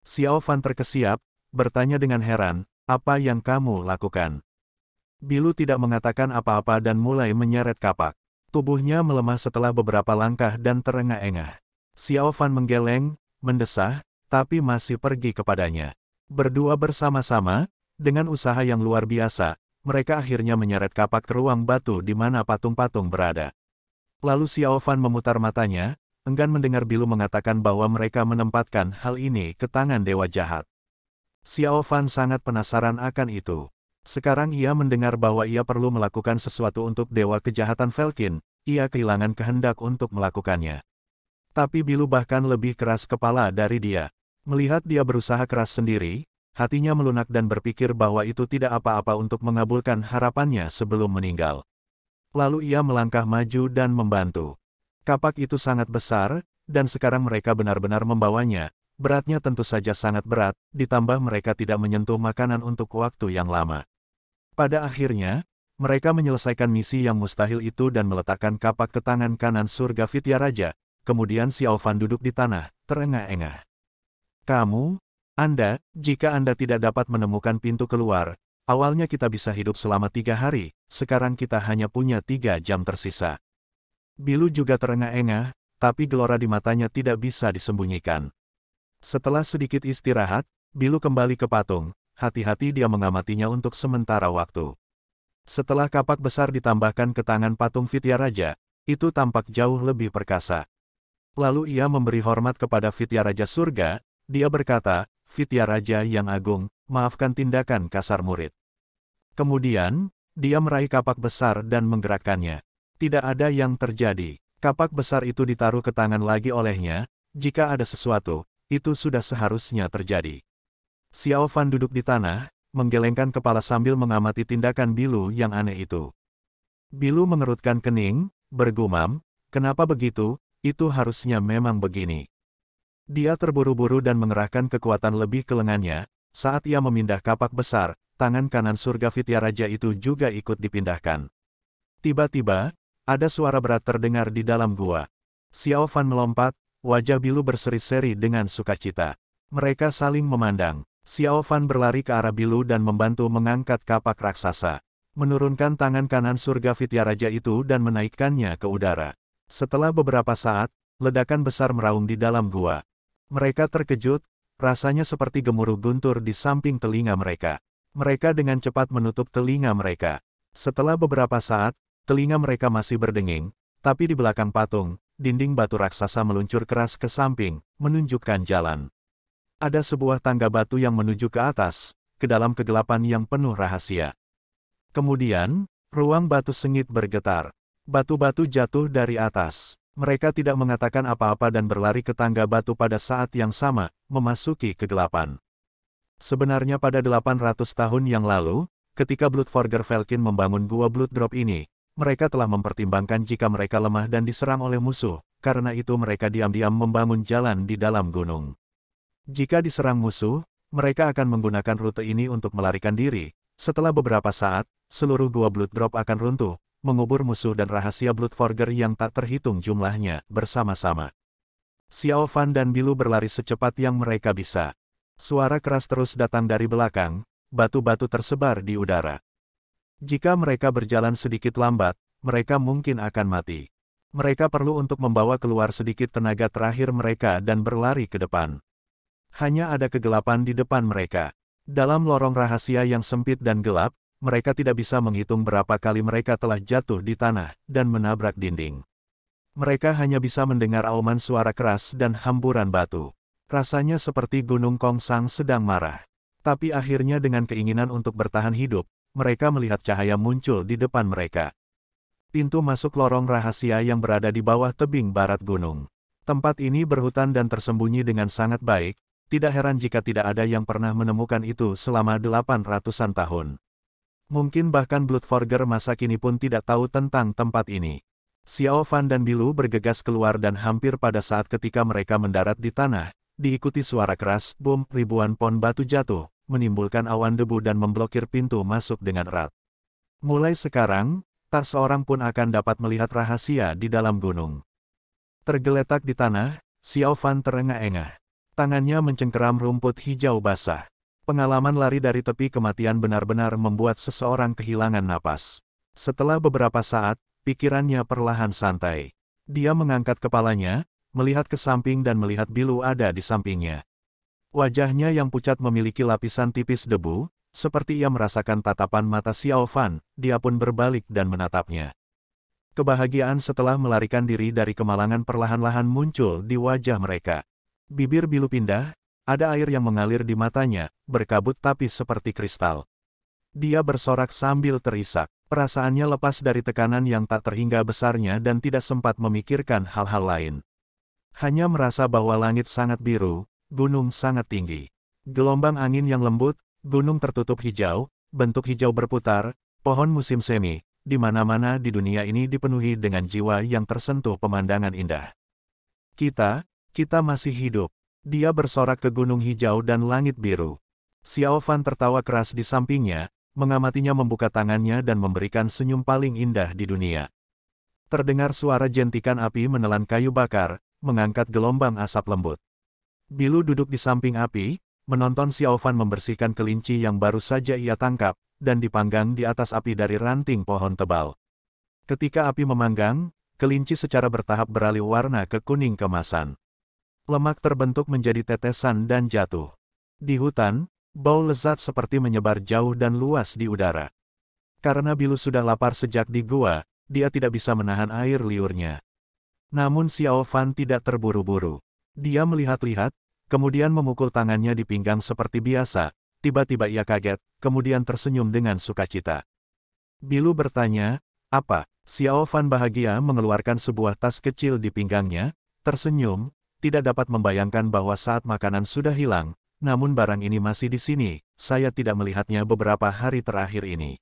Xiao Fan terkesiap, bertanya dengan heran, apa yang kamu lakukan? Bilu tidak mengatakan apa-apa dan mulai menyeret kapak. Tubuhnya melemah setelah beberapa langkah dan terengah-engah. Xiao Fan menggeleng, mendesah, tapi masih pergi kepadanya. Berdua bersama-sama, dengan usaha yang luar biasa, mereka akhirnya menyeret kapak ke ruang batu di mana patung-patung berada. Lalu Xiao Fan memutar matanya, enggan mendengar Bilu mengatakan bahwa mereka menempatkan hal ini ke tangan Dewa Jahat. Xiao Fan sangat penasaran akan itu. Sekarang ia mendengar bahwa ia perlu melakukan sesuatu untuk Dewa Kejahatan Velkin, ia kehilangan kehendak untuk melakukannya. Tapi Bilu bahkan lebih keras kepala dari dia. Melihat dia berusaha keras sendiri, hatinya melunak dan berpikir bahwa itu tidak apa-apa untuk mengabulkan harapannya sebelum meninggal. Lalu ia melangkah maju dan membantu. Kapak itu sangat besar, dan sekarang mereka benar-benar membawanya. Beratnya tentu saja sangat berat, ditambah mereka tidak menyentuh makanan untuk waktu yang lama. Pada akhirnya, mereka menyelesaikan misi yang mustahil itu dan meletakkan kapak ke tangan kanan surga Fitya Raja. Kemudian Xiao Fan duduk di tanah, terengah-engah. Jika Anda tidak dapat menemukan pintu keluar, awalnya kita bisa hidup selama 3 hari, sekarang kita hanya punya 3 jam tersisa. Bilu juga terengah-engah, tapi gelora di matanya tidak bisa disembunyikan. Setelah sedikit istirahat, Bilu kembali ke patung, hati-hati dia mengamatinya untuk sementara waktu. Setelah kapak besar ditambahkan ke tangan patung Fitya Raja, itu tampak jauh lebih perkasa. Lalu ia memberi hormat kepada Fitya Raja Surga, dia berkata, Fitya Raja yang agung, maafkan tindakan kasar murid. Kemudian, dia meraih kapak besar dan menggerakkannya. Tidak ada yang terjadi. Kapak besar itu ditaruh ke tangan lagi olehnya, jika ada sesuatu, itu sudah seharusnya terjadi. Xiao Fan duduk di tanah, menggelengkan kepala sambil mengamati tindakan Bilu yang aneh itu. Bilu mengerutkan kening, bergumam, kenapa begitu, itu harusnya memang begini. Dia terburu-buru dan mengerahkan kekuatan lebih ke lengannya, saat ia memindah kapak besar, tangan kanan surga Fitya Raja itu juga ikut dipindahkan. Tiba-tiba, ada suara berat terdengar di dalam gua. Xiao Fan melompat, wajah Bilu berseri-seri dengan sukacita. Mereka saling memandang. Xiao Fan berlari ke arah Bilu dan membantu mengangkat kapak raksasa. Menurunkan tangan kanan surga Fitya Raja itu dan menaikkannya ke udara. Setelah beberapa saat, ledakan besar meraung di dalam gua. Mereka terkejut, rasanya seperti gemuruh guntur di samping telinga mereka. Mereka dengan cepat menutup telinga mereka. Setelah beberapa saat, telinga mereka masih berdenging, tapi di belakang patung, dinding batu raksasa meluncur keras ke samping, menunjukkan jalan. Ada sebuah tangga batu yang menuju ke atas, ke dalam kegelapan yang penuh rahasia. Kemudian, ruang batu sengit bergetar. Batu-batu jatuh dari atas. Mereka tidak mengatakan apa-apa dan berlari ke tangga batu pada saat yang sama, memasuki kegelapan. Sebenarnya pada 800 tahun yang lalu, ketika Bloodforger Velkin membangun gua Blood Drop ini, mereka telah mempertimbangkan jika mereka lemah dan diserang oleh musuh, karena itu mereka diam-diam membangun jalan di dalam gunung. Jika diserang musuh, mereka akan menggunakan rute ini untuk melarikan diri. Setelah beberapa saat, seluruh gua Blood Drop akan runtuh, mengubur musuh dan rahasia Bloodforger yang tak terhitung jumlahnya, bersama-sama. Xiao Fan dan Bilu berlari secepat yang mereka bisa. Suara keras terus datang dari belakang, batu-batu tersebar di udara. Jika mereka berjalan sedikit lambat, mereka mungkin akan mati. Mereka perlu untuk membawa keluar sedikit tenaga terakhir mereka dan berlari ke depan. Hanya ada kegelapan di depan mereka. Dalam lorong rahasia yang sempit dan gelap, mereka tidak bisa menghitung berapa kali mereka telah jatuh di tanah dan menabrak dinding. Mereka hanya bisa mendengar auman suara keras dan hamburan batu. Rasanya seperti Gunung Kongsang sedang marah. Tapi akhirnya dengan keinginan untuk bertahan hidup, mereka melihat cahaya muncul di depan mereka. Pintu masuk lorong rahasia yang berada di bawah tebing barat gunung. Tempat ini berhutan dan tersembunyi dengan sangat baik, tidak heran jika tidak ada yang pernah menemukan itu selama 800-an tahun. Mungkin bahkan Bloodforger masa kini pun tidak tahu tentang tempat ini. Xiao Fan dan Bilu bergegas keluar dan hampir pada saat ketika mereka mendarat di tanah, diikuti suara keras, bom, ribuan pon batu jatuh, menimbulkan awan debu dan memblokir pintu masuk dengan erat. Mulai sekarang, tak seorang pun akan dapat melihat rahasia di dalam gunung. Tergeletak di tanah, Xiao Fan terengah-engah. Tangannya mencengkeram rumput hijau basah. Pengalaman lari dari tepi kematian benar-benar membuat seseorang kehilangan napas. Setelah beberapa saat, pikirannya perlahan santai. Dia mengangkat kepalanya, melihat ke samping dan melihat Bilu ada di sampingnya. Wajahnya yang pucat memiliki lapisan tipis debu, seperti ia merasakan tatapan mata Xiao Fan, dia pun berbalik dan menatapnya. Kebahagiaan setelah melarikan diri dari kemalangan perlahan-lahan muncul di wajah mereka. Bibir Bilu pindah, ada air yang mengalir di matanya, berkabut tapi seperti kristal. Dia bersorak sambil terisak. Perasaannya lepas dari tekanan yang tak terhingga besarnya dan tidak sempat memikirkan hal-hal lain. Hanya merasa bahwa langit sangat biru, gunung sangat tinggi. Gelombang angin yang lembut, gunung tertutup hijau, bentuk hijau berputar, pohon musim semi, di mana-mana di dunia ini dipenuhi dengan jiwa yang tersentuh pemandangan indah. Kita masih hidup. Dia bersorak ke gunung hijau dan langit biru. Xiao Fan tertawa keras di sampingnya, mengamatinya membuka tangannya dan memberikan senyum paling indah di dunia. Terdengar suara jentikan api menelan kayu bakar, mengangkat gelombang asap lembut. Bilu duduk di samping api, menonton Xiao Fan membersihkan kelinci yang baru saja ia tangkap, dan dipanggang di atas api dari ranting pohon tebal. Ketika api memanggang, kelinci secara bertahap beralih warna ke kuning kemasan. Lemak terbentuk menjadi tetesan dan jatuh. Di hutan, bau lezat seperti menyebar jauh dan luas di udara. Karena Bilu sudah lapar sejak di gua, dia tidak bisa menahan air liurnya. Namun Xiao Fan tidak terburu-buru. Dia melihat-lihat, kemudian memukul tangannya di pinggang seperti biasa. Tiba-tiba ia kaget, kemudian tersenyum dengan sukacita. Bilu bertanya, "Apa?" Xiao Fan bahagia mengeluarkan sebuah tas kecil di pinggangnya, tersenyum, tidak dapat membayangkan bahwa saat makanan sudah hilang, namun barang ini masih di sini, saya tidak melihatnya beberapa hari terakhir ini.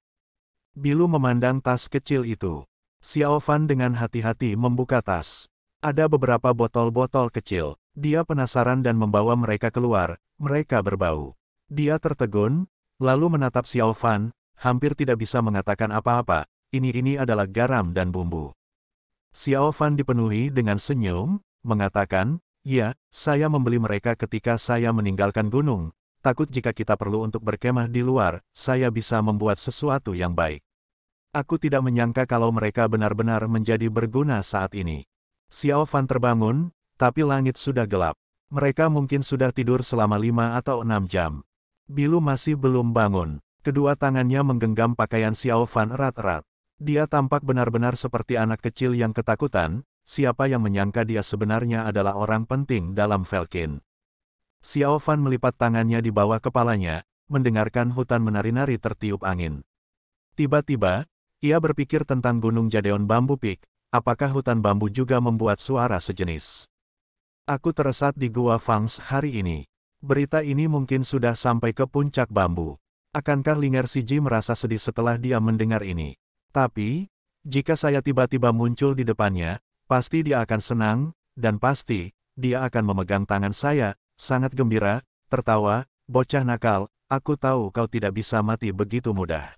Bilu memandang tas kecil itu. Xiao Fan dengan hati-hati membuka tas. Ada beberapa botol-botol kecil. Dia penasaran dan membawa mereka keluar, mereka berbau. Dia tertegun, lalu menatap Xiao Fan, hampir tidak bisa mengatakan apa-apa, ini adalah garam dan bumbu. Xiao Fan dipenuhi dengan senyum, mengatakan, "Ya, saya membeli mereka ketika saya meninggalkan gunung, takut jika kita perlu untuk berkemah di luar, saya bisa membuat sesuatu yang baik. Aku tidak menyangka kalau mereka benar-benar menjadi berguna saat ini." Xiao Fan terbangun, tapi langit sudah gelap. Mereka mungkin sudah tidur selama 5 atau 6 jam. Bilu masih belum bangun. Kedua tangannya menggenggam pakaian Xiao Fan erat-erat. Dia tampak benar-benar seperti anak kecil yang ketakutan, siapa yang menyangka dia sebenarnya adalah orang penting dalam Velkin. Xiao Fan melipat tangannya di bawah kepalanya, mendengarkan hutan menari-nari tertiup angin. Tiba-tiba, ia berpikir tentang Gunung Jadeon Bambu Peak, apakah hutan bambu juga membuat suara sejenis. Aku tersesat di Gua Fangs hari ini. Berita ini mungkin sudah sampai ke puncak bambu. Akankah Linger Siji merasa sedih setelah dia mendengar ini? Tapi, jika saya tiba-tiba muncul di depannya, pasti dia akan senang, dan pasti, dia akan memegang tangan saya, sangat gembira, tertawa, "Bocah nakal, aku tahu kau tidak bisa mati begitu mudah."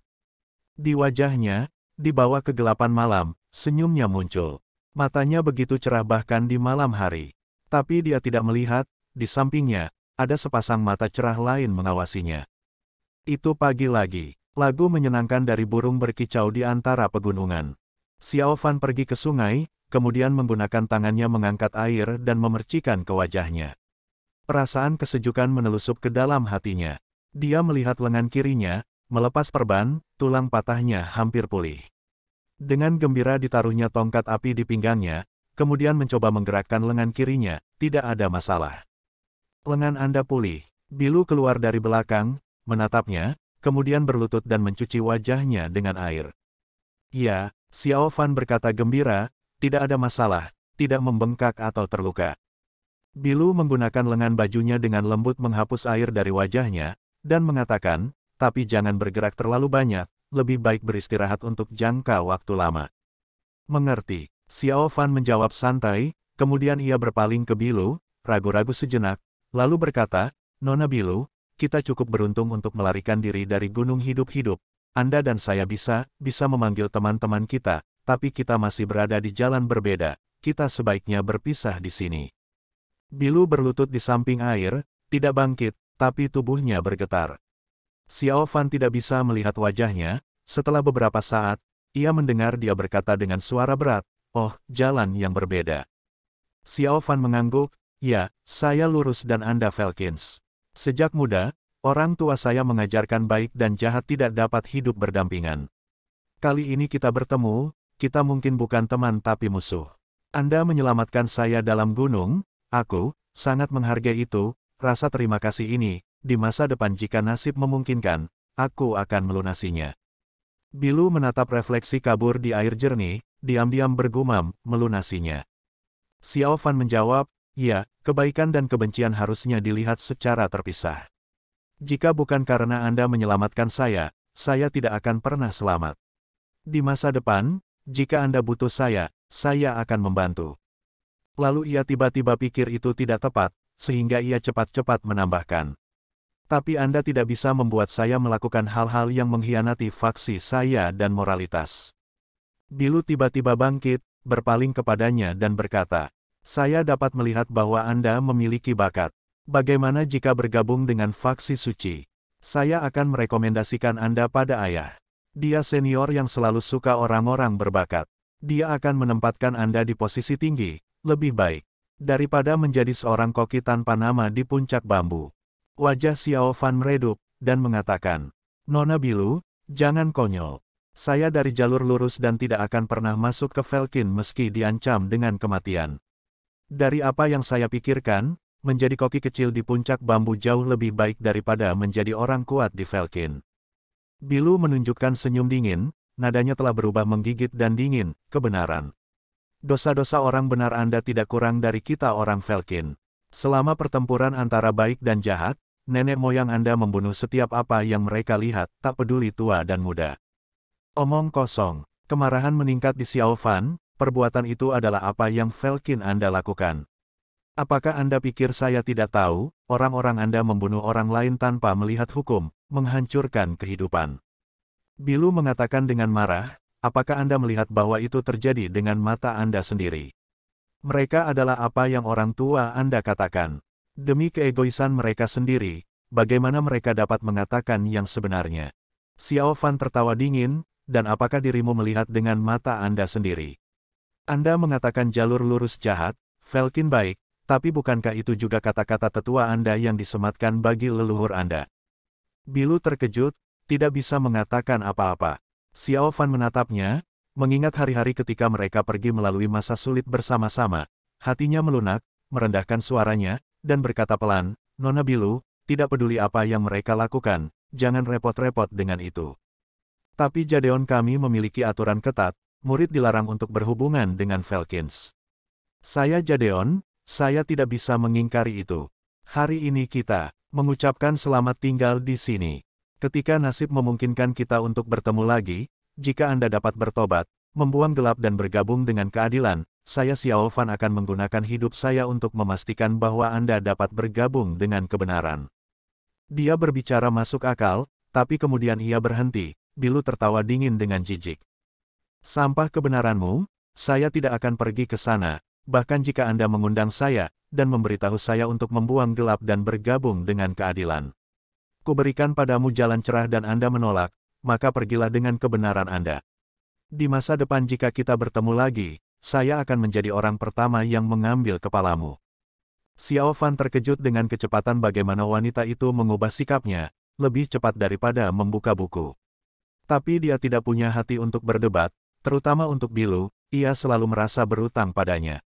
Di wajahnya, di bawah kegelapan malam, senyumnya muncul. Matanya begitu cerah bahkan di malam hari. Tapi dia tidak melihat, di sampingnya, ada sepasang mata cerah lain mengawasinya. Itu pagi lagi. Lagu menyenangkan dari burung berkicau di antara pegunungan. Xiao Fan pergi ke sungai, kemudian menggunakan tangannya mengangkat air dan memercikan ke wajahnya. Perasaan kesejukan menelusup ke dalam hatinya. Dia melihat lengan kirinya, melepas perban, tulang patahnya hampir pulih. Dengan gembira ditaruhnya tongkat api di pinggangnya, kemudian mencoba menggerakkan lengan kirinya, tidak ada masalah. "Lengan Anda pulih." Bilu keluar dari belakang, menatapnya, kemudian berlutut dan mencuci wajahnya dengan air. "Ya," Xiao Fan berkata gembira, "tidak ada masalah, tidak membengkak atau terluka." Bilu menggunakan lengan bajunya dengan lembut menghapus air dari wajahnya, dan mengatakan, "Tapi jangan bergerak terlalu banyak, lebih baik beristirahat untuk jangka waktu lama." "Mengerti." Xiao Fan menjawab santai, kemudian ia berpaling ke Bilu, ragu-ragu sejenak, lalu berkata, "Nona Bilu, kita cukup beruntung untuk melarikan diri dari gunung hidup-hidup. Anda dan saya bisa memanggil teman-teman kita, tapi kita masih berada di jalan berbeda, kita sebaiknya berpisah di sini." Bilu berlutut di samping air, tidak bangkit, tapi tubuhnya bergetar. Xiao Fan tidak bisa melihat wajahnya, setelah beberapa saat, ia mendengar dia berkata dengan suara berat, "Oh, jalan yang berbeda." Xiao Fan mengangguk, "Ya, saya lurus dan Anda Velkins. Sejak muda, orang tua saya mengajarkan baik dan jahat tidak dapat hidup berdampingan. Kali ini kita bertemu, kita mungkin bukan teman tapi musuh. Anda menyelamatkan saya dalam gunung, aku sangat menghargai itu, rasa terima kasih ini, di masa depan jika nasib memungkinkan, aku akan melunasinya. Bilu menatap refleksi kabur di air jernih, diam-diam bergumam, melunasinya. Xiao Fan menjawab, ya, kebaikan dan kebencian harusnya dilihat secara terpisah. Jika bukan karena Anda menyelamatkan saya tidak akan pernah selamat. Di masa depan, jika Anda butuh saya akan membantu. Lalu ia tiba-tiba pikir itu tidak tepat, sehingga ia cepat-cepat menambahkan. Tapi Anda tidak bisa membuat saya melakukan hal-hal yang mengkhianati faksi saya dan moralitas. Bilu tiba-tiba bangkit, berpaling kepadanya dan berkata, saya dapat melihat bahwa Anda memiliki bakat. Bagaimana jika bergabung dengan faksi suci? Saya akan merekomendasikan Anda pada ayah. Dia senior yang selalu suka orang-orang berbakat. Dia akan menempatkan Anda di posisi tinggi, lebih baik, daripada menjadi seorang koki tanpa nama di puncak bambu. Wajah Xiao Fan meredup, dan mengatakan, Nona Bilu, jangan konyol. Saya dari jalur lurus dan tidak akan pernah masuk ke Velkin meski diancam dengan kematian. Dari apa yang saya pikirkan, menjadi koki kecil di puncak bambu jauh lebih baik daripada menjadi orang kuat di Velkin. Bilu menunjukkan senyum dingin, nadanya telah berubah menggigit dan dingin, kebenaran. Dosa-dosa orang benar Anda tidak kurang dari kita orang Velkin. Selama pertempuran antara baik dan jahat, nenek moyang Anda membunuh setiap apa yang mereka lihat, tak peduli tua dan muda. Omong kosong, kemarahan meningkat di Xiao Fan, perbuatan itu adalah apa yang Velkin Anda lakukan. Apakah Anda pikir saya tidak tahu, orang-orang Anda membunuh orang lain tanpa melihat hukum, menghancurkan kehidupan? Bilu mengatakan dengan marah, apakah Anda melihat bahwa itu terjadi dengan mata Anda sendiri? Mereka adalah apa yang orang tua Anda katakan. Demi keegoisan mereka sendiri, bagaimana mereka dapat mengatakan yang sebenarnya? Xiao Fan tertawa dingin, dan apakah dirimu melihat dengan mata Anda sendiri? Anda mengatakan jalur lurus jahat, Velkin baik, tapi bukankah itu juga kata-kata tetua Anda yang disematkan bagi leluhur Anda? Bilu terkejut, tidak bisa mengatakan apa-apa. Xiao Fan menatapnya, mengingat hari-hari ketika mereka pergi melalui masa sulit bersama-sama. Hatinya melunak, merendahkan suaranya, dan berkata pelan, Nona Bilu, tidak peduli apa yang mereka lakukan, jangan repot-repot dengan itu. Tapi Jadeon kami memiliki aturan ketat, murid dilarang untuk berhubungan dengan Velkins. Saya Jadeon, saya tidak bisa mengingkari itu. Hari ini kita mengucapkan selamat tinggal di sini. Ketika nasib memungkinkan kita untuk bertemu lagi, jika Anda dapat bertobat, membuang gelap dan bergabung dengan keadilan, saya Xiao Fan akan menggunakan hidup saya untuk memastikan bahwa Anda dapat bergabung dengan kebenaran. Dia berbicara masuk akal, tapi kemudian ia berhenti. Bilu tertawa dingin dengan jijik. Sampah kebenaranmu, saya tidak akan pergi ke sana. Bahkan jika Anda mengundang saya, dan memberitahu saya untuk membuang gelap dan bergabung dengan keadilan. Kuberikan padamu jalan cerah dan Anda menolak, maka pergilah dengan kebenaran Anda. Di masa depan jika kita bertemu lagi, saya akan menjadi orang pertama yang mengambil kepalamu. Xiao Fan terkejut dengan kecepatan bagaimana wanita itu mengubah sikapnya, lebih cepat daripada membuka buku. Tapi dia tidak punya hati untuk berdebat, terutama untuk Bilu, ia selalu merasa berutang padanya.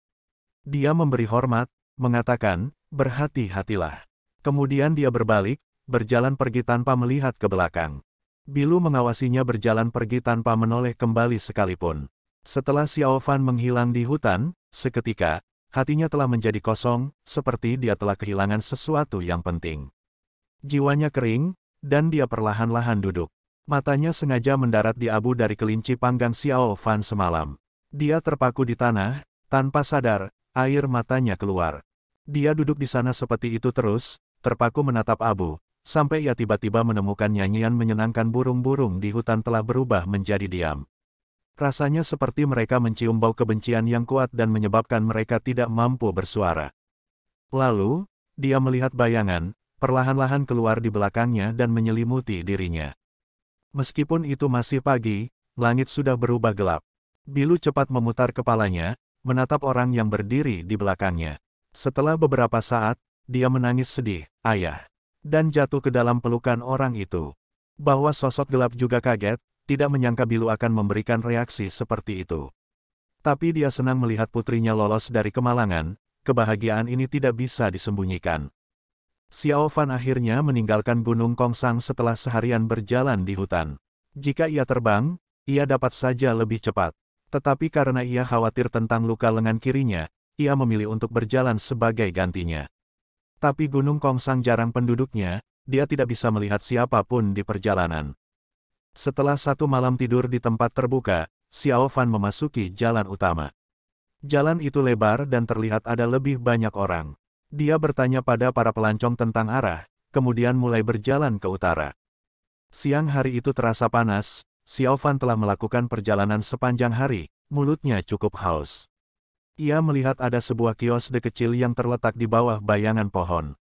Dia memberi hormat, mengatakan, berhati-hatilah. Kemudian dia berbalik, berjalan pergi tanpa melihat ke belakang. Bilu mengawasinya berjalan pergi tanpa menoleh kembali sekalipun. Setelah Xiao Fan menghilang di hutan, seketika, hatinya telah menjadi kosong, seperti dia telah kehilangan sesuatu yang penting. Jiwanya kering, dan dia perlahan-lahan duduk. Matanya sengaja mendarat di abu dari kelinci panggang Xiao Fan semalam. Dia terpaku di tanah, tanpa sadar, air matanya keluar. Dia duduk di sana seperti itu terus, terpaku menatap abu, sampai ia tiba-tiba menemukan nyanyian menyenangkan burung-burung di hutan telah berubah menjadi diam. Rasanya seperti mereka mencium bau kebencian yang kuat dan menyebabkan mereka tidak mampu bersuara. Lalu, dia melihat bayangan, perlahan-lahan keluar di belakangnya dan menyelimuti dirinya. Meskipun itu masih pagi, langit sudah berubah gelap. Bilu cepat memutar kepalanya, menatap orang yang berdiri di belakangnya. Setelah beberapa saat, dia menangis sedih, ayah. Dan jatuh ke dalam pelukan orang itu. Bahwa sosok gelap juga kaget, tidak menyangka Bilu akan memberikan reaksi seperti itu. Tapi dia senang melihat putrinya lolos dari kemalangan, kebahagiaan ini tidak bisa disembunyikan. Xiao Fan akhirnya meninggalkan Gunung Kongsang setelah seharian berjalan di hutan. Jika ia terbang, ia dapat saja lebih cepat. Tetapi karena ia khawatir tentang luka lengan kirinya, ia memilih untuk berjalan sebagai gantinya. Tapi Gunung Kongsang jarang penduduknya, dia tidak bisa melihat siapapun di perjalanan. Setelah satu malam tidur di tempat terbuka, Xiao Fan memasuki jalan utama. Jalan itu lebar dan terlihat ada lebih banyak orang. Dia bertanya pada para pelancong tentang arah, kemudian mulai berjalan ke utara. Siang hari itu terasa panas, Xiao Fan telah melakukan perjalanan sepanjang hari, mulutnya cukup haus. Ia melihat ada sebuah kios kecil yang terletak di bawah bayangan pohon.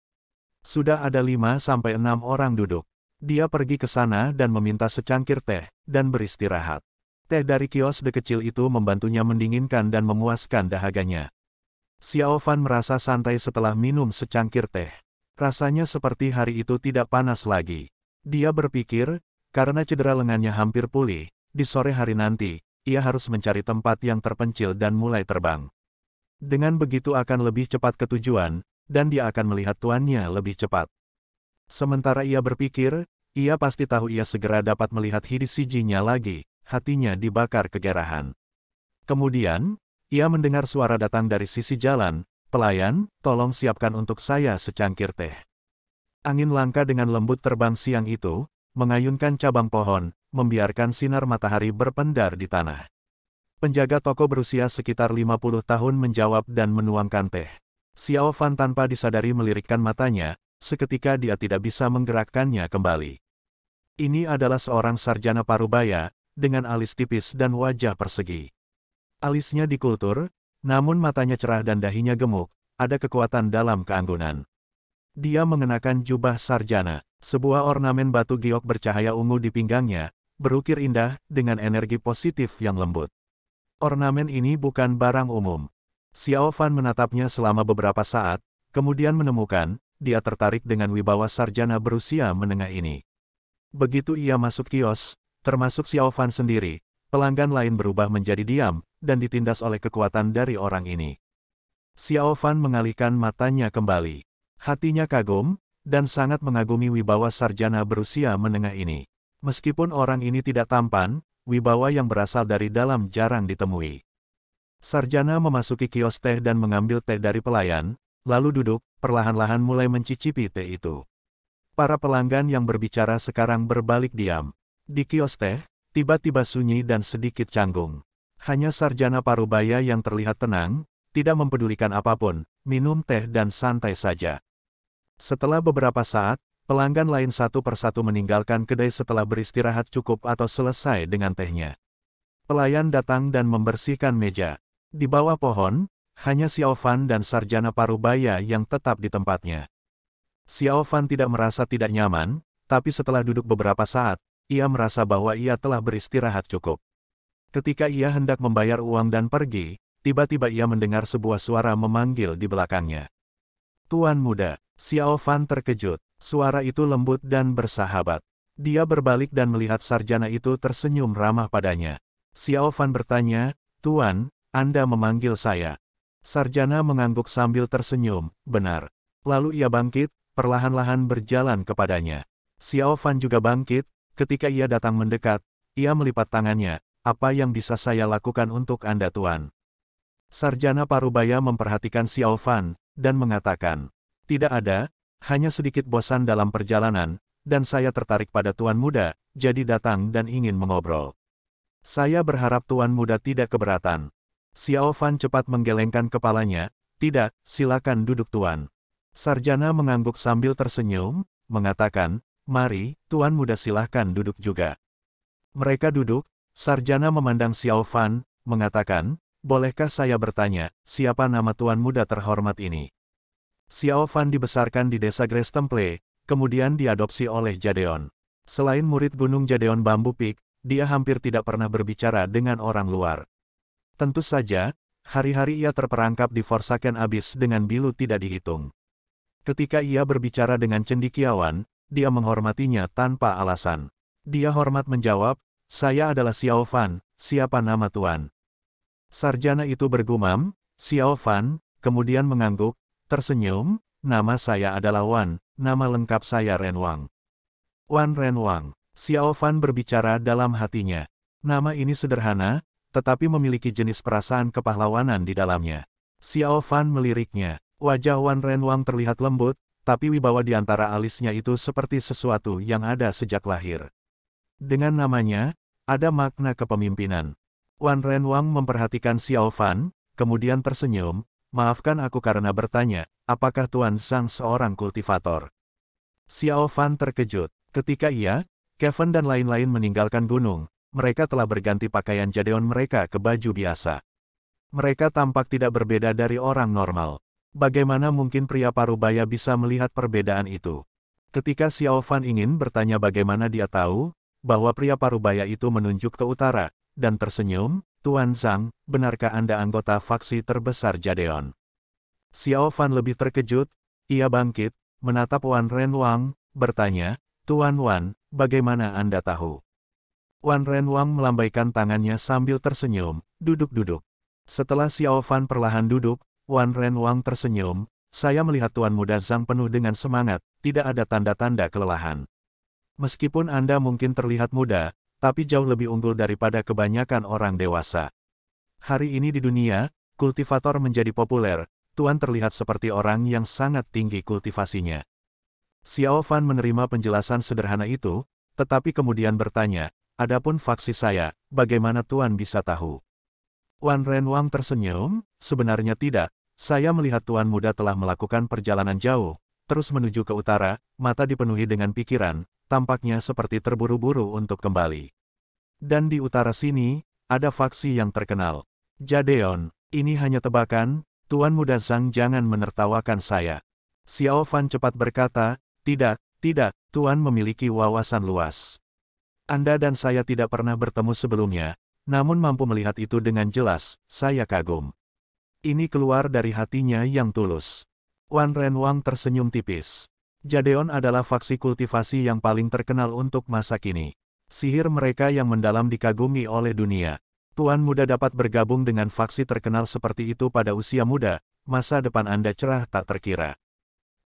Sudah ada 5-6 orang duduk. Dia pergi ke sana dan meminta secangkir teh, dan beristirahat. Teh dari kios kecil itu membantunya mendinginkan dan memuaskan dahaganya. Xiao Fan merasa santai setelah minum secangkir teh. Rasanya seperti hari itu tidak panas lagi. Dia berpikir, karena cedera lengannya hampir pulih, di sore hari nanti, ia harus mencari tempat yang terpencil dan mulai terbang. Dengan begitu akan lebih cepat ke tujuan, dan dia akan melihat tuannya lebih cepat. Sementara ia berpikir, ia pasti tahu ia segera dapat melihat Hidishiji-nya lagi, hatinya dibakar kegerahan. Kemudian, ia mendengar suara datang dari sisi jalan, "Pelayan, tolong siapkan untuk saya secangkir teh." Angin langka dengan lembut terbang siang itu, mengayunkan cabang pohon, membiarkan sinar matahari berpendar di tanah. Penjaga toko berusia sekitar 50 tahun menjawab dan menuangkan teh. Xiao Fan tanpa disadari melirikkan matanya, seketika dia tidak bisa menggerakkannya kembali. Ini adalah seorang sarjana parubaya, dengan alis tipis dan wajah persegi. Alisnya dikultur, namun matanya cerah dan dahinya gemuk, ada kekuatan dalam keanggunan. Dia mengenakan jubah sarjana, sebuah ornamen batu giok bercahaya ungu di pinggangnya, berukir indah, dengan energi positif yang lembut. Ornamen ini bukan barang umum. Xiao Fan menatapnya selama beberapa saat, kemudian menemukan, dia tertarik dengan wibawa sarjana berusia menengah ini. Begitu ia masuk kios, termasuk Xiao Fan sendiri, pelanggan lain berubah menjadi diam, dan ditindas oleh kekuatan dari orang ini. Xiao Fan mengalihkan matanya kembali. Hatinya kagum, dan sangat mengagumi wibawa sarjana berusia menengah ini. Meskipun orang ini tidak tampan, wibawa yang berasal dari dalam jarang ditemui. Sarjana memasuki kios teh dan mengambil teh dari pelayan, lalu duduk, perlahan-lahan mulai mencicipi teh itu. Para pelanggan yang berbicara sekarang berbalik diam. Di kios teh, tiba-tiba sunyi dan sedikit canggung. Hanya sarjana parubaya yang terlihat tenang, tidak mempedulikan apapun, minum teh dan santai saja. Setelah beberapa saat, pelanggan lain satu persatu meninggalkan kedai setelah beristirahat cukup atau selesai dengan tehnya. Pelayan datang dan membersihkan meja. Di bawah pohon, hanya Xiao Fan dan sarjana parubaya yang tetap di tempatnya. Xiao Fan tidak merasa tidak nyaman, tapi setelah duduk beberapa saat, ia merasa bahwa ia telah beristirahat cukup. Ketika ia hendak membayar uang dan pergi, tiba-tiba ia mendengar sebuah suara memanggil di belakangnya. "Tuan muda." Xiao Fan terkejut. Suara itu lembut dan bersahabat. Dia berbalik dan melihat sarjana itu tersenyum ramah padanya. Xiao Fan bertanya, "Tuan, Anda memanggil saya?" Sarjana mengangguk sambil tersenyum, "Benar." Lalu ia bangkit, perlahan-lahan berjalan kepadanya. Xiao Fan juga bangkit, ketika ia datang mendekat, ia melipat tangannya, "Apa yang bisa saya lakukan untuk Anda Tuan?" Sarjana parubaya memperhatikan Xiao Fan, dan mengatakan, "Tidak ada, hanya sedikit bosan dalam perjalanan, dan saya tertarik pada Tuan muda, jadi datang dan ingin mengobrol. Saya berharap Tuan muda tidak keberatan." Xiao Fan cepat menggelengkan kepalanya, "Tidak, silakan duduk Tuan." Sarjana mengangguk sambil tersenyum, mengatakan, "Mari, Tuan muda silahkan duduk juga." Mereka duduk, sarjana memandang Xiao Fan, mengatakan, "Bolehkah saya bertanya, siapa nama Tuan muda terhormat ini?" Xiao Fan dibesarkan di desa Grace Temple, kemudian diadopsi oleh Jadeon. Selain murid Gunung Jadeon Bambu Peak, dia hampir tidak pernah berbicara dengan orang luar. Tentu saja, hari-hari ia terperangkap di Forsaken Abyss dengan Bilu tidak dihitung. Ketika ia berbicara dengan cendekiawan, dia menghormatinya tanpa alasan. Dia hormat menjawab, saya adalah Xiao Fan, siapa nama Tuan? Sarjana itu bergumam, Xiao Fan, kemudian mengangguk, tersenyum, nama saya adalah Wan, nama lengkap saya Ren Wang. Wan Ren Wang. Xiao Fan berbicara dalam hatinya. Nama ini sederhana, tetapi memiliki jenis perasaan kepahlawanan di dalamnya. Xiao Fan meliriknya. Wajah Wan Ren Wang terlihat lembut, tapi wibawa di antara alisnya itu seperti sesuatu yang ada sejak lahir. Dengan namanya, ada makna kepemimpinan. Wan Ren Wang memperhatikan Xiao Fan, kemudian tersenyum, maafkan aku karena bertanya, apakah Tuan Zhang seorang kultivator? Xiao Fan terkejut. Ketika Kevin dan lain-lain meninggalkan gunung, mereka telah berganti pakaian Jadeon mereka ke baju biasa. Mereka tampak tidak berbeda dari orang normal. Bagaimana mungkin pria parubaya bisa melihat perbedaan itu? Ketika Xiao Fan ingin bertanya bagaimana dia tahu, bahwa pria parubaya itu menunjuk ke utara, dan tersenyum, Tuan Zhang, benarkah Anda anggota faksi terbesar Jadeon? Xiao Fan lebih terkejut, ia bangkit, menatap Wan Ren Wang, bertanya, Tuan Wan, bagaimana Anda tahu? Wan Ren Wang melambaikan tangannya sambil tersenyum, duduk-duduk. Setelah Xiao Fan perlahan duduk, Wan Ren Wang tersenyum, saya melihat Tuan Muda Zhang penuh dengan semangat, tidak ada tanda-tanda kelelahan. Meskipun Anda mungkin terlihat muda, tapi jauh lebih unggul daripada kebanyakan orang dewasa. Hari ini di dunia, kultivator menjadi populer, Tuan terlihat seperti orang yang sangat tinggi kultivasinya. Xiao Fan menerima penjelasan sederhana itu, tetapi kemudian bertanya, adapun faksi saya, bagaimana Tuan bisa tahu? Wan Ren Wang tersenyum, sebenarnya tidak, saya melihat Tuan Muda telah melakukan perjalanan jauh, terus menuju ke utara, mata dipenuhi dengan pikiran, tampaknya seperti terburu-buru untuk kembali. Dan di utara sini, ada faksi yang terkenal. Jadeon, ini hanya tebakan, Tuan Muda Zhang jangan menertawakan saya. Xiao Fan cepat berkata, tidak, Tuan memiliki wawasan luas. Anda dan saya tidak pernah bertemu sebelumnya, namun mampu melihat itu dengan jelas, saya kagum. Ini keluar dari hatinya yang tulus. Wan Ren Wang tersenyum tipis. Jadeon adalah faksi kultivasi yang paling terkenal untuk masa kini. Sihir mereka yang mendalam dikagumi oleh dunia. Tuan Muda dapat bergabung dengan faksi terkenal seperti itu pada usia muda, masa depan Anda cerah tak terkira.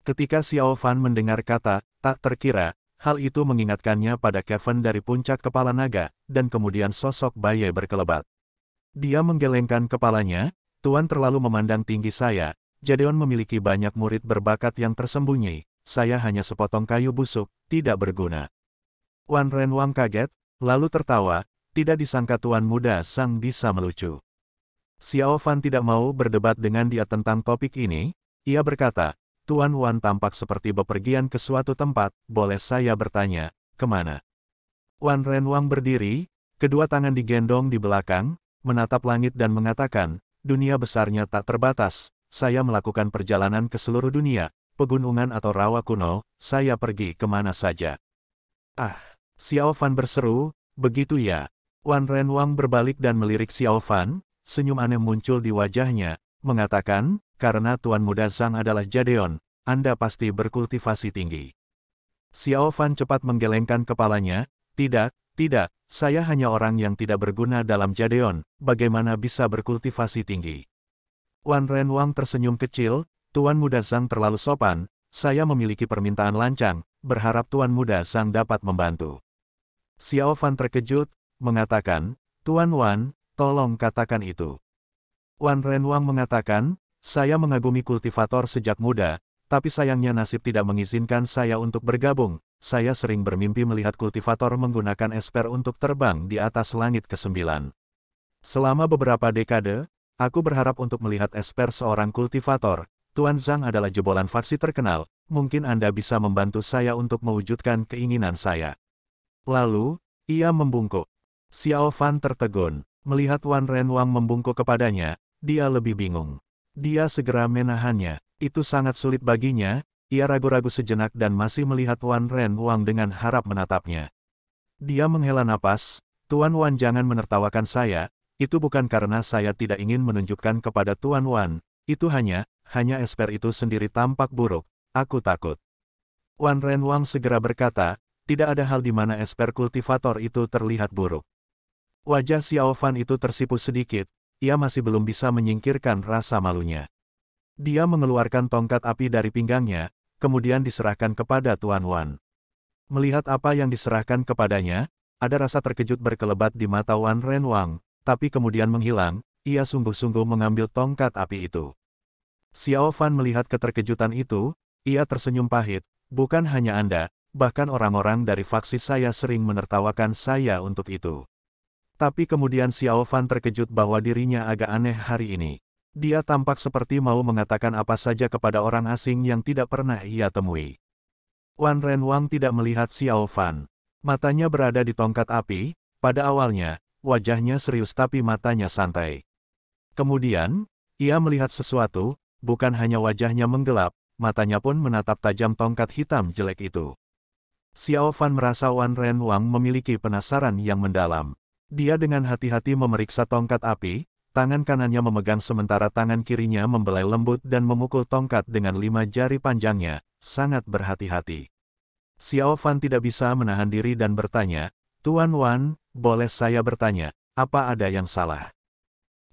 Ketika Xiao Fan mendengar kata, tak terkira, hal itu mengingatkannya pada Kevin dari puncak kepala naga, dan kemudian sosok bayi berkelebat. Dia menggelengkan kepalanya, Tuan terlalu memandang tinggi saya, Jadeon memiliki banyak murid berbakat yang tersembunyi, saya hanya sepotong kayu busuk, tidak berguna. Wan Ren Wang kaget, lalu tertawa, tidak disangka Tuan Muda Zhang bisa melucu. Xiao Fan tidak mau berdebat dengan dia tentang topik ini, ia berkata, Tuan Wan tampak seperti bepergian ke suatu tempat, boleh saya bertanya, kemana? Wan Ren Wang berdiri, kedua tangan digendong di belakang, menatap langit dan mengatakan, dunia besarnya tak terbatas, saya melakukan perjalanan ke seluruh dunia, pegunungan atau rawa kuno, saya pergi kemana saja. Ah, Xiao Fan berseru, begitu ya. Wan Ren Wang berbalik dan melirik Xiao Fan, senyum aneh muncul di wajahnya, mengatakan, karena Tuan Muda Zhang adalah Jadeon, Anda pasti berkultivasi tinggi. Xiao Fan cepat menggelengkan kepalanya, tidak, saya hanya orang yang tidak berguna dalam Jadeon, bagaimana bisa berkultivasi tinggi. Wan Ren Wang tersenyum kecil, Tuan Muda Zhang terlalu sopan, saya memiliki permintaan lancang, berharap Tuan Muda Zhang dapat membantu. Xiao Fan terkejut, mengatakan, Tuan Wan, tolong katakan itu. Wan Ren Wang mengatakan, saya mengagumi kultivator sejak muda, tapi sayangnya nasib tidak mengizinkan saya untuk bergabung, saya sering bermimpi melihat kultivator menggunakan esper untuk terbang di atas langit ke-9. Selama beberapa dekade, aku berharap untuk melihat esper seorang kultivator. Tuan Zhang adalah jebolan faksi terkenal, mungkin Anda bisa membantu saya untuk mewujudkan keinginan saya. Lalu, ia membungkuk. Xiao Fan tertegun, melihat Wan Ren Wang membungkuk kepadanya, dia lebih bingung. Dia segera menahannya, itu sangat sulit baginya, ia ragu-ragu sejenak dan masih melihat Wan Ren Wang dengan harap menatapnya. Dia menghela napas, Tuan Wan jangan menertawakan saya, itu bukan karena saya tidak ingin menunjukkan kepada Tuan Wan, itu hanya esper itu sendiri tampak buruk, aku takut. Wan Ren Wang segera berkata, Tidak ada hal di mana esper kultivator itu terlihat buruk. Wajah Xiao Fan itu tersipu sedikit, ia masih belum bisa menyingkirkan rasa malunya. Dia mengeluarkan tongkat api dari pinggangnya, kemudian diserahkan kepada Tuan Wan. Melihat apa yang diserahkan kepadanya, ada rasa terkejut berkelebat di mata Wan Renwang, tapi kemudian menghilang, ia sungguh-sungguh mengambil tongkat api itu. Xiao Fan melihat keterkejutan itu, ia tersenyum pahit, bukan hanya Anda, bahkan orang-orang dari faksi saya sering menertawakan saya untuk itu. Tapi kemudian Xiao Fan terkejut bahwa dirinya agak aneh hari ini. Dia tampak seperti mau mengatakan apa saja kepada orang asing yang tidak pernah ia temui. Wan Renwang tidak melihat Xiao Fan. Matanya berada di tongkat api, pada awalnya, wajahnya serius tapi matanya santai. Kemudian, ia melihat sesuatu, bukan hanya wajahnya menggelap, matanya pun menatap tajam tongkat hitam jelek itu. Xiao Fan merasa Wan Renwang memiliki penasaran yang mendalam. Dia dengan hati-hati memeriksa tongkat api, tangan kanannya memegang sementara tangan kirinya membelai lembut dan memukul tongkat dengan 5 jari panjangnya, sangat berhati-hati. Xiao Fan tidak bisa menahan diri dan bertanya, "Tuan Wan, boleh saya bertanya, apa ada yang salah?"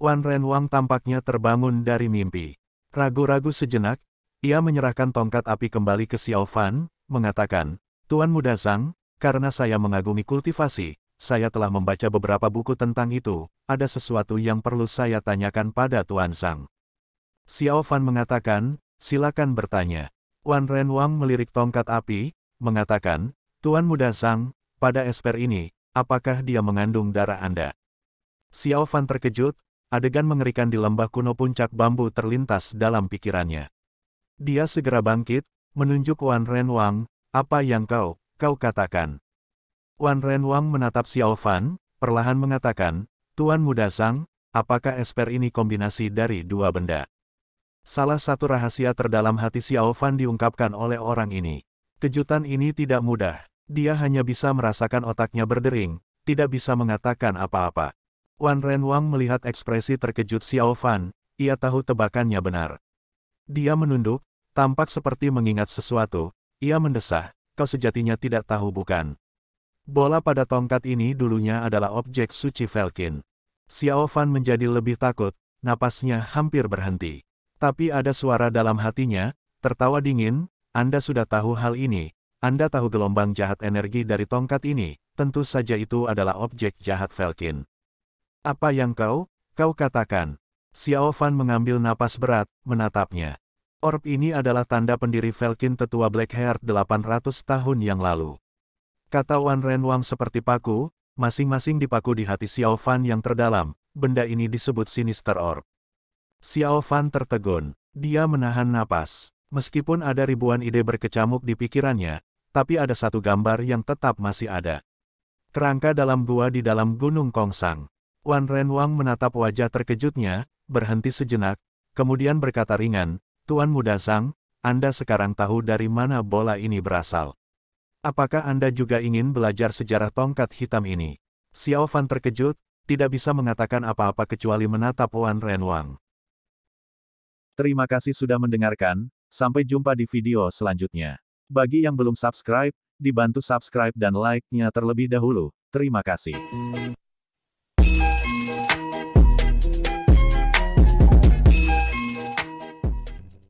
Wan Renwang tampaknya terbangun dari mimpi. Ragu-ragu sejenak, ia menyerahkan tongkat api kembali ke Xiao Fan, mengatakan, "Tuan Muda Zhang, karena saya mengagumi kultivasi, saya telah membaca beberapa buku tentang itu, ada sesuatu yang perlu saya tanyakan pada Tuan Zhang." Xiao Fan mengatakan, "Silakan bertanya." Wan Renwang melirik tongkat api, mengatakan, "Tuan Muda Zhang, pada esper ini, apakah dia mengandung darah Anda?" Xiao Fan terkejut, adegan mengerikan di lembah kuno puncak bambu terlintas dalam pikirannya. Dia segera bangkit, menunjuk Wan Renwang, "Apa yang kau katakan?" Wan Renwang menatap Xiao Fan, perlahan mengatakan, "Tuan Muda Zhang, apakah esper ini kombinasi dari dua benda?" Salah satu rahasia terdalam hati Xiao Fan diungkapkan oleh orang ini. Kejutan ini tidak mudah. Dia hanya bisa merasakan otaknya berdering, tidak bisa mengatakan apa-apa. Wan Renwang melihat ekspresi terkejut Xiao Fan, ia tahu tebakannya benar. Dia menunduk, tampak seperti mengingat sesuatu, ia mendesah, "Kau sejatinya tidak tahu bukan? Bola pada tongkat ini dulunya adalah objek suci Velkin." Xiao Fan menjadi lebih takut, napasnya hampir berhenti. Tapi ada suara dalam hatinya, tertawa dingin, "Anda sudah tahu hal ini, Anda tahu gelombang jahat energi dari tongkat ini, tentu saja itu adalah objek jahat Velkin. Apa yang kau katakan?" Xiao Fan mengambil napas berat, menatapnya. "Orb ini adalah tanda pendiri Velkin tetua Blackheart 800 tahun yang lalu," kata Wan Renwang seperti paku, masing-masing dipaku di hati Xiao Fan yang terdalam, benda ini disebut Sinister Orb. Xiao Fan tertegun, dia menahan napas. Meskipun ada ribuan ide berkecamuk di pikirannya, tapi ada satu gambar yang tetap masih ada. Kerangka dalam gua di dalam Gunung Kongsang. Wan Renwang menatap wajah terkejutnya, berhenti sejenak, kemudian berkata ringan, "Tuan Muda Zhang, Anda sekarang tahu dari mana bola ini berasal. Apakah Anda juga ingin belajar sejarah tongkat hitam ini?" Xiao Fan terkejut, tidak bisa mengatakan apa-apa kecuali menatap Wan Renwang. Terima kasih sudah mendengarkan, sampai jumpa di video selanjutnya. Bagi yang belum subscribe, dibantu subscribe dan like-nya terlebih dahulu. Terima kasih.